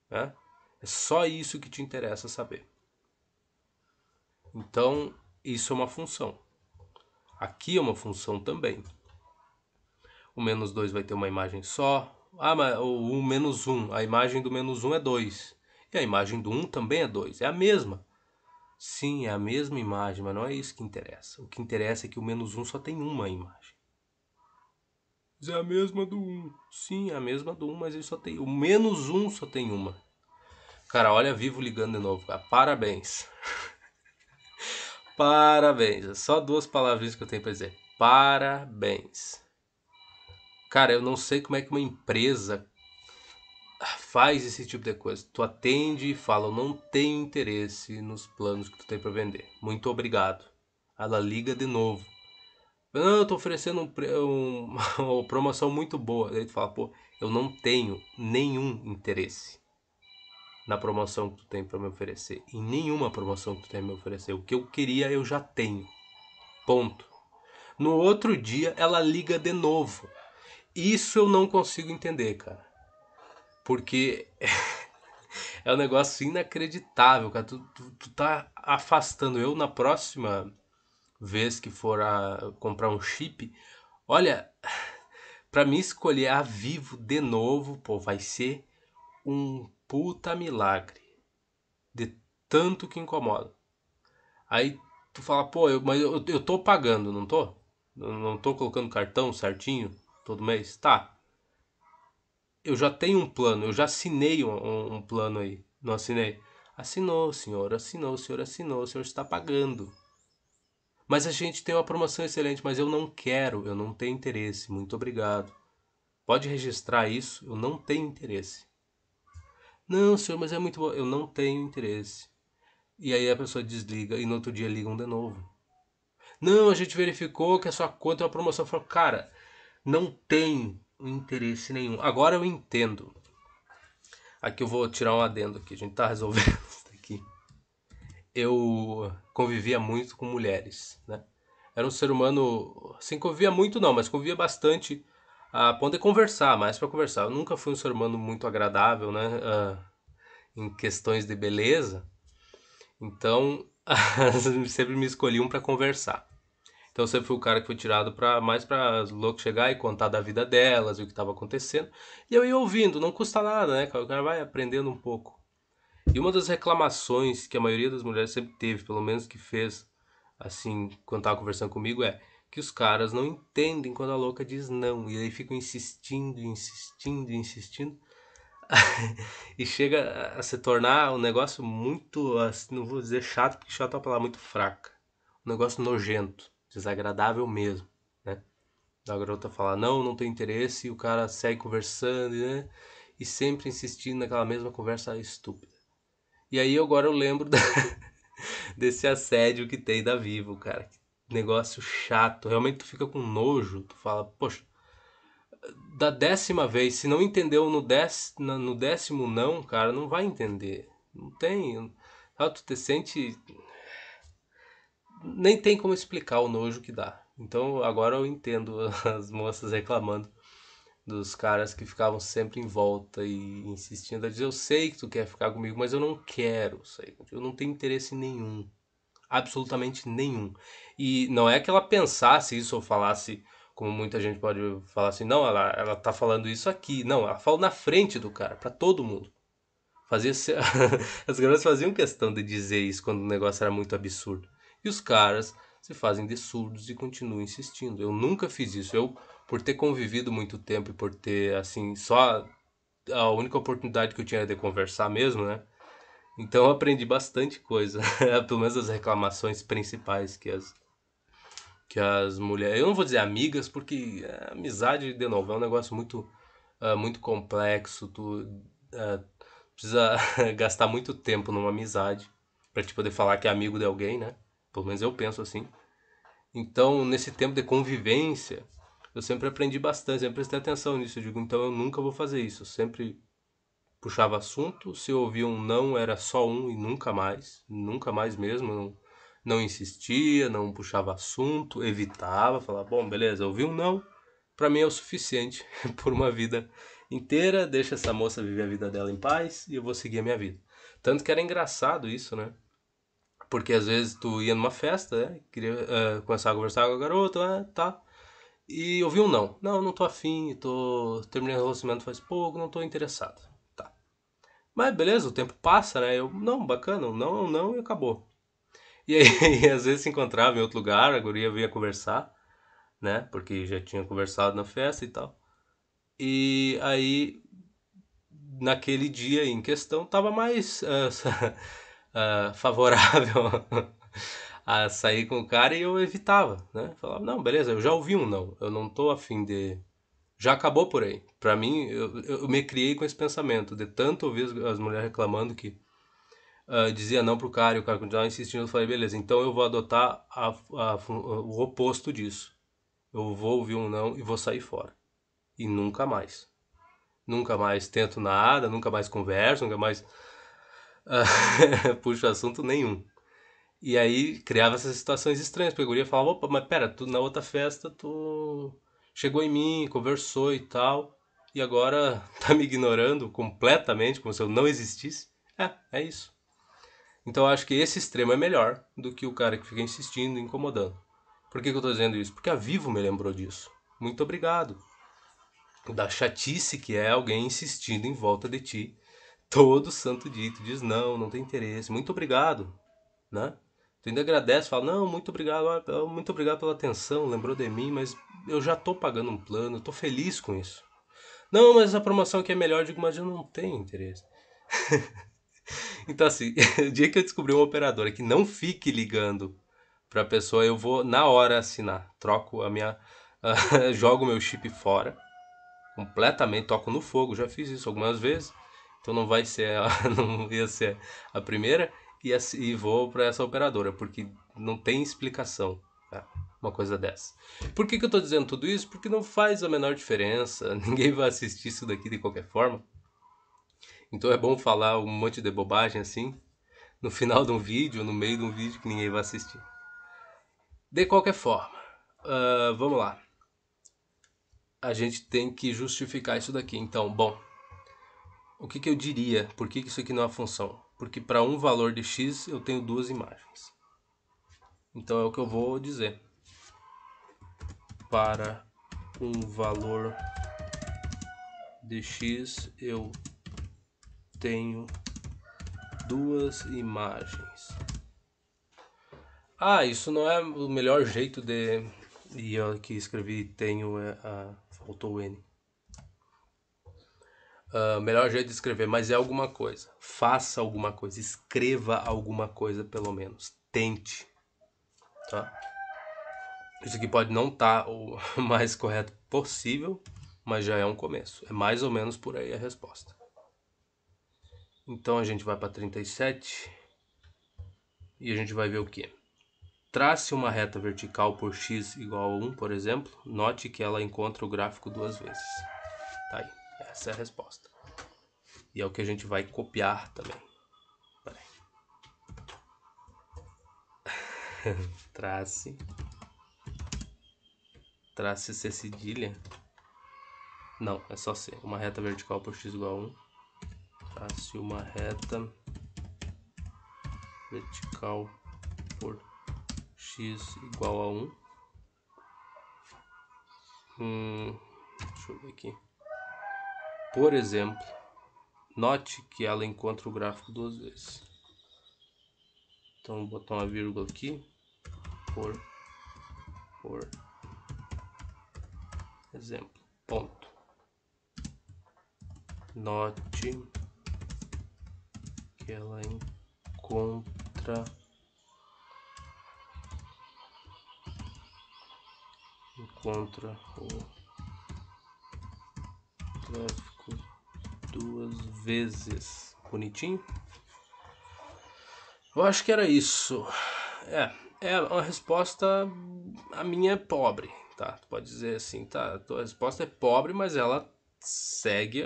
Né? É só isso que te interessa saber. Então, isso é uma função. Aqui é uma função também. O menos 2 vai ter uma imagem só. Ah, mas o menos 1, a imagem do menos 1 é 2. E a imagem do 1 também é 2. É a mesma. Sim, é a mesma imagem, mas não é isso que interessa. O que interessa é que o menos 1 só tem uma imagem. Mas é a mesma do 1. Sim, é a mesma do 1, mas ele só tem... O menos 1 só tem uma. Cara, olha Vivo ligando de novo, cara. Parabéns. Parabéns. É só duas palavrinhas que eu tenho pra dizer. Parabéns. Cara, eu não sei como é que uma empresa faz esse tipo de coisa. Tu atende e fala, eu não tenho interesse nos planos que tu tem pra vender. Muito obrigado. Ela liga de novo. Não, eu tô oferecendo uma promoção muito boa. Daí tu fala, pô, eu não tenho nenhum interesse na promoção que tu tem pra me oferecer. Em nenhuma promoção que tu tem pra me oferecer. O que eu queria eu já tenho. Ponto. No outro dia ela liga de novo. Isso eu não consigo entender, cara. Porque é um negócio inacreditável, cara. Tu tá afastando eu na próxima vez que for comprar um chip. Olha, pra mim escolher a Vivo de novo, pô, vai ser um puta milagre. De tanto que incomoda. Aí tu fala, pô, mas eu tô pagando, não tô? Não tô colocando cartão certinho todo mês? Tá. Eu já tenho um plano, eu já assinei um plano aí. Não assinei? Assinou, o senhor assinou, o senhor está pagando. Mas a gente tem uma promoção excelente, mas eu não quero, eu não tenho interesse. Muito obrigado. Pode registrar isso, eu não tenho interesse. Não, senhor, mas é muito bom. Eu não tenho interesse. E aí a pessoa desliga e no outro dia ligam de novo. Não, a gente verificou que a sua conta é uma promoção. Eu falo, cara, não tem interesse nenhum. Agora eu entendo. Aqui eu vou tirar um adendo aqui. A gente tá resolvendo isso aqui. Eu convivia muito com mulheres, né? Era um ser humano, assim, convivia muito não, mas convivia bastante a ponto de conversar, mais para conversar. Eu nunca fui um ser humano muito agradável, né? Em questões de beleza, então sempre me escolhiam para conversar. Então eu sempre fui o cara que foi tirado para mais para as loucos chegar e contar da vida delas, o que estava acontecendo. E eu ia ouvindo, não custa nada, né? O cara vai aprendendo um pouco. E uma das reclamações que a maioria das mulheres sempre teve, pelo menos que fez assim, quando tava conversando comigo, é que os caras não entendem quando a louca diz não. E aí ficam insistindo, insistindo, insistindo. E chega a se tornar um negócio muito, assim, não vou dizer chato, porque chato é uma palavra muito fraca. Um negócio nojento, desagradável mesmo, né? Da garota falar, não, não tem interesse, e o cara segue conversando, né? E sempre insistindo naquela mesma conversa estúpida. E aí agora eu lembro desse assédio que tem da Vivo, cara. Que negócio chato. Realmente tu fica com nojo. Tu fala, poxa, da 10ª vez, se não entendeu no 10º não, cara, não vai entender. Não tem. Tu te sente. Nem tem como explicar o nojo que dá. Então agora eu entendo as moças reclamando dos caras que ficavam sempre em volta e insistindo a dizer, eu sei que tu quer ficar comigo, mas eu não quero sair contigo, eu não tenho interesse nenhum, absolutamente nenhum. E não é que ela pensasse isso ou falasse, como muita gente pode falar assim, não, ela tá falando isso aqui. Não, ela falou na frente do cara, pra todo mundo. Fazia As garotas faziam questão de dizer isso quando o negócio era muito absurdo. E os caras se fazem de surdos e continuam insistindo. Eu nunca fiz isso. Eu, por ter convivido muito tempo e por ter, assim, só a única oportunidade que eu tinha era de conversar mesmo, né? Então eu aprendi bastante coisa. Pelo menos as reclamações principais que as mulheres. Eu não vou dizer amigas, porque amizade, de novo, é um negócio muito complexo. Tu precisa gastar muito tempo numa amizade pra te poder falar que é amigo de alguém, né? Pelo menos eu penso assim. Então, nesse tempo de convivência, eu sempre aprendi bastante, sempre prestei atenção nisso. Eu digo, então eu nunca vou fazer isso. Eu sempre puxava assunto, se eu ouvia um não, era só um e nunca mais mesmo. Não insistia, não puxava assunto, evitava, falava, bom, beleza, ouvi um não, pra mim é o suficiente por uma vida inteira, deixa essa moça viver a vida dela em paz e eu vou seguir a minha vida. Tanto que era engraçado isso, né? Porque às vezes tu ia numa festa, né? Queria começar a conversar com a garota, tá. E ouvi um não. Não, não tô afim, terminei o relacionamento faz pouco, não tô interessado. Tá. Mas beleza, o tempo passa, né? Eu, não, bacana, um não, não e acabou. E aí, às vezes se encontrava em outro lugar, a guria vinha conversar, né? Porque já tinha conversado na festa e tal. E aí, naquele dia em questão, tava mais favorável a sair com o cara e eu evitava, né? Falava, não, beleza, eu já ouvi um não, eu não tô afim de. Já acabou por aí. Pra mim, eu me criei com esse pensamento, de tanto ouvir as mulheres reclamando que dizia não pro cara e o cara continuava insistindo, eu falei, beleza, então eu vou adotar o oposto disso. Eu vou ouvir um não e vou sair fora. E nunca mais. Nunca mais tento nada, nunca mais converso, nunca mais puxo assunto nenhum. E aí criava essas situações estranhas, porque a guria falava, opa, mas pera, tu na outra festa tu chegou em mim, conversou e tal, e agora tá me ignorando completamente, como se eu não existisse. É isso. Então eu acho que esse extremo é melhor do que o cara que fica insistindo, incomodando. Por que eu tô dizendo isso? Porque a Vivo me lembrou disso. Muito obrigado. Da chatice que é alguém insistindo em volta de ti todo santo dia. Tu diz não, não tem interesse. Muito obrigado, né? Tu ainda agradece, fala, não, muito obrigado pela atenção, lembrou de mim, mas eu já tô pagando um plano, eu tô feliz com isso. Não, mas a promoção aqui é melhor, eu digo, mas eu não tenho interesse. Então assim, o dia que eu descobri uma operadora que não fique ligando pra pessoa, eu vou na hora assinar. Troco a minha. Jogo meu chip fora. Completamente, toco no fogo. Já fiz isso algumas vezes. Então não vai ser. Não ia ser a primeira. E vou pra essa operadora. Porque não tem explicação. Tá? Uma coisa dessa. Por que eu tô dizendo tudo isso? Porque não faz a menor diferença. Ninguém vai assistir isso daqui de qualquer forma. Então é bom falar um monte de bobagem assim. No final de um vídeo, no meio de um vídeo que ninguém vai assistir. De qualquer forma, vamos lá. A gente tem que justificar isso daqui. Então, bom, o que eu diria? Por que isso aqui não é uma função? Porque para um valor de x eu tenho duas imagens. Então é o que eu vou dizer. Para um valor de x eu tenho duas imagens. Isso não é o melhor jeito de. E eu aqui escrevi tenho. Faltou o N. Melhor jeito de escrever, mas é alguma coisa. Faça alguma coisa, escreva alguma coisa pelo menos. Tente, tá? Isso aqui pode não estar o mais correto possível, mas já é um começo. É mais ou menos por aí a resposta. Então a gente vai para 37 e a gente vai ver o que? Trace uma reta vertical por x igual a 1, por exemplo. Note que ela encontra o gráfico duas vezes. Tá aí, essa é a resposta. E é o que a gente vai copiar também. Pera aí. Trace C cedilha. Não, é só C. Uma reta vertical por x igual a 1. Trace uma reta vertical por x igual a 1. Deixa eu ver aqui. Por exemplo, note que ela encontra o gráfico duas vezes. Então vou botar uma vírgula aqui. Por Por exemplo, ponto. Note que ela encontra o tráfego 2 vezes. Bonitinho? Eu acho que era isso. É uma resposta. A minha é pobre, tá? Tu pode dizer assim, tá? A tua resposta é pobre, mas ela segue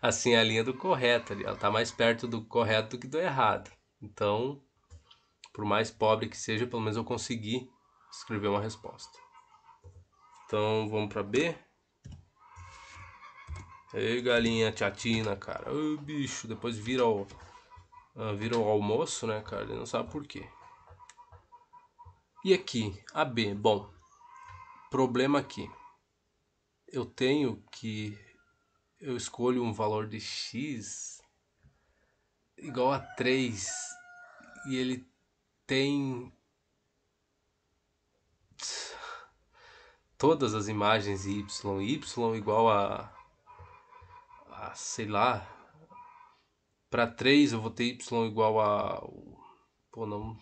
assim a linha do correto ali. Ela tá mais perto do correto do que do errado. Então, por mais pobre que seja, pelo menos eu consegui escrever uma resposta. Então, vamos pra B. Ei, galinha chatina, cara. Ô, bicho, depois vira o almoço, né, cara? Ele não sabe por quê. E aqui, a B. Bom, problema aqui. Eu escolho um valor de x igual a 3 e ele tem todas as imagens y igual a sei lá, para 3 eu vou ter y igual a, pô, não,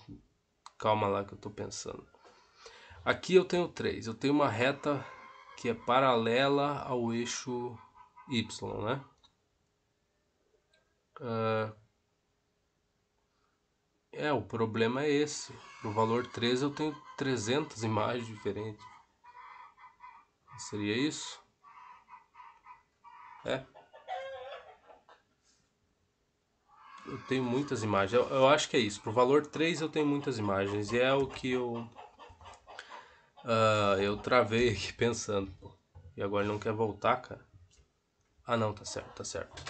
calma lá que eu tô pensando. Aqui eu tenho 3, eu tenho uma reta que é paralela ao eixo y, né? O problema é esse. No valor 3 eu tenho 300 imagens diferentes. Seria isso? Eu tenho muitas imagens. Eu acho que é isso. Pro valor 3 eu tenho muitas imagens. E é o que eu travei aqui pensando. E agora ele não quer voltar, cara. Ah, não, tá certo, tá certo.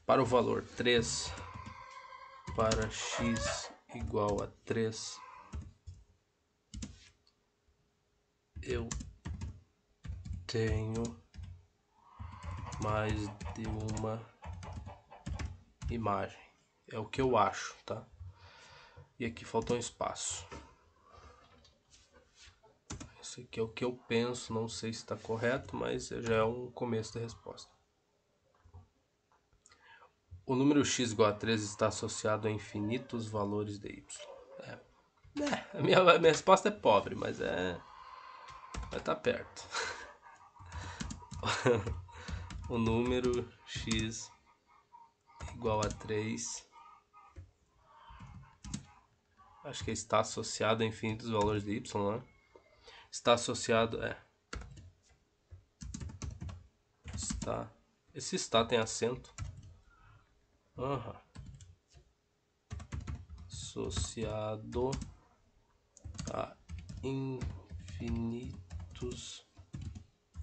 Para o valor 3, para x igual a 3, eu tenho mais de uma imagem. É o que eu acho, tá? E aqui faltou um espaço. Esse aqui é o que eu penso, não sei se está correto, mas já é um começo da resposta. O número x igual a 3 está associado a infinitos valores de y. A minha resposta é pobre, mas vai estar perto. O número x igual a 3, acho que está associado a infinitos valores de y, né? Está associado, está, esse está tem acento. Associado a infinitos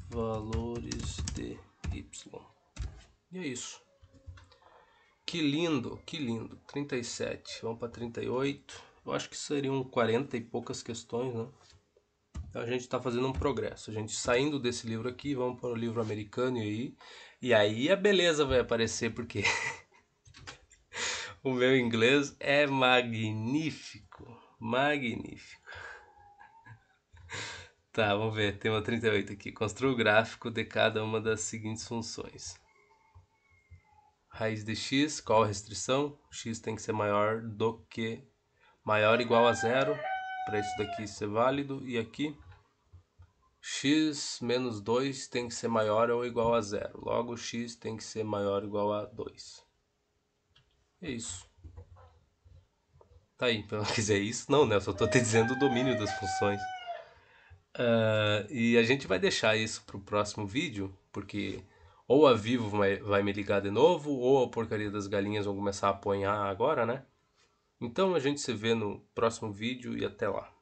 valores de y. E é isso. Que lindo, que lindo. 37, vamos para 38. Eu acho que seriam 40 e poucas questões, né? Então a gente está fazendo um progresso. A gente saindo desse livro aqui, vamos para o livro americano e aí a beleza vai aparecer, porque o meu inglês é magnífico. Magnífico. Tá, vamos ver. Tem uma 38 aqui. Construa o gráfico de cada uma das seguintes funções. Raiz de x, qual a restrição? X tem que ser maior ou igual a zero, para isso daqui ser válido. E aqui, x menos 2 tem que ser maior ou igual a zero. Logo, x tem que ser maior ou igual a 2. É isso. Tá aí, se não quiser isso, não, né? Eu só tô te dizendo o domínio das funções. E a gente vai deixar isso pro próximo vídeo, porque ou a Vivo vai me ligar de novo, ou a porcaria das galinhas vão começar a apanhar agora, né? Então a gente se vê no próximo vídeo e até lá.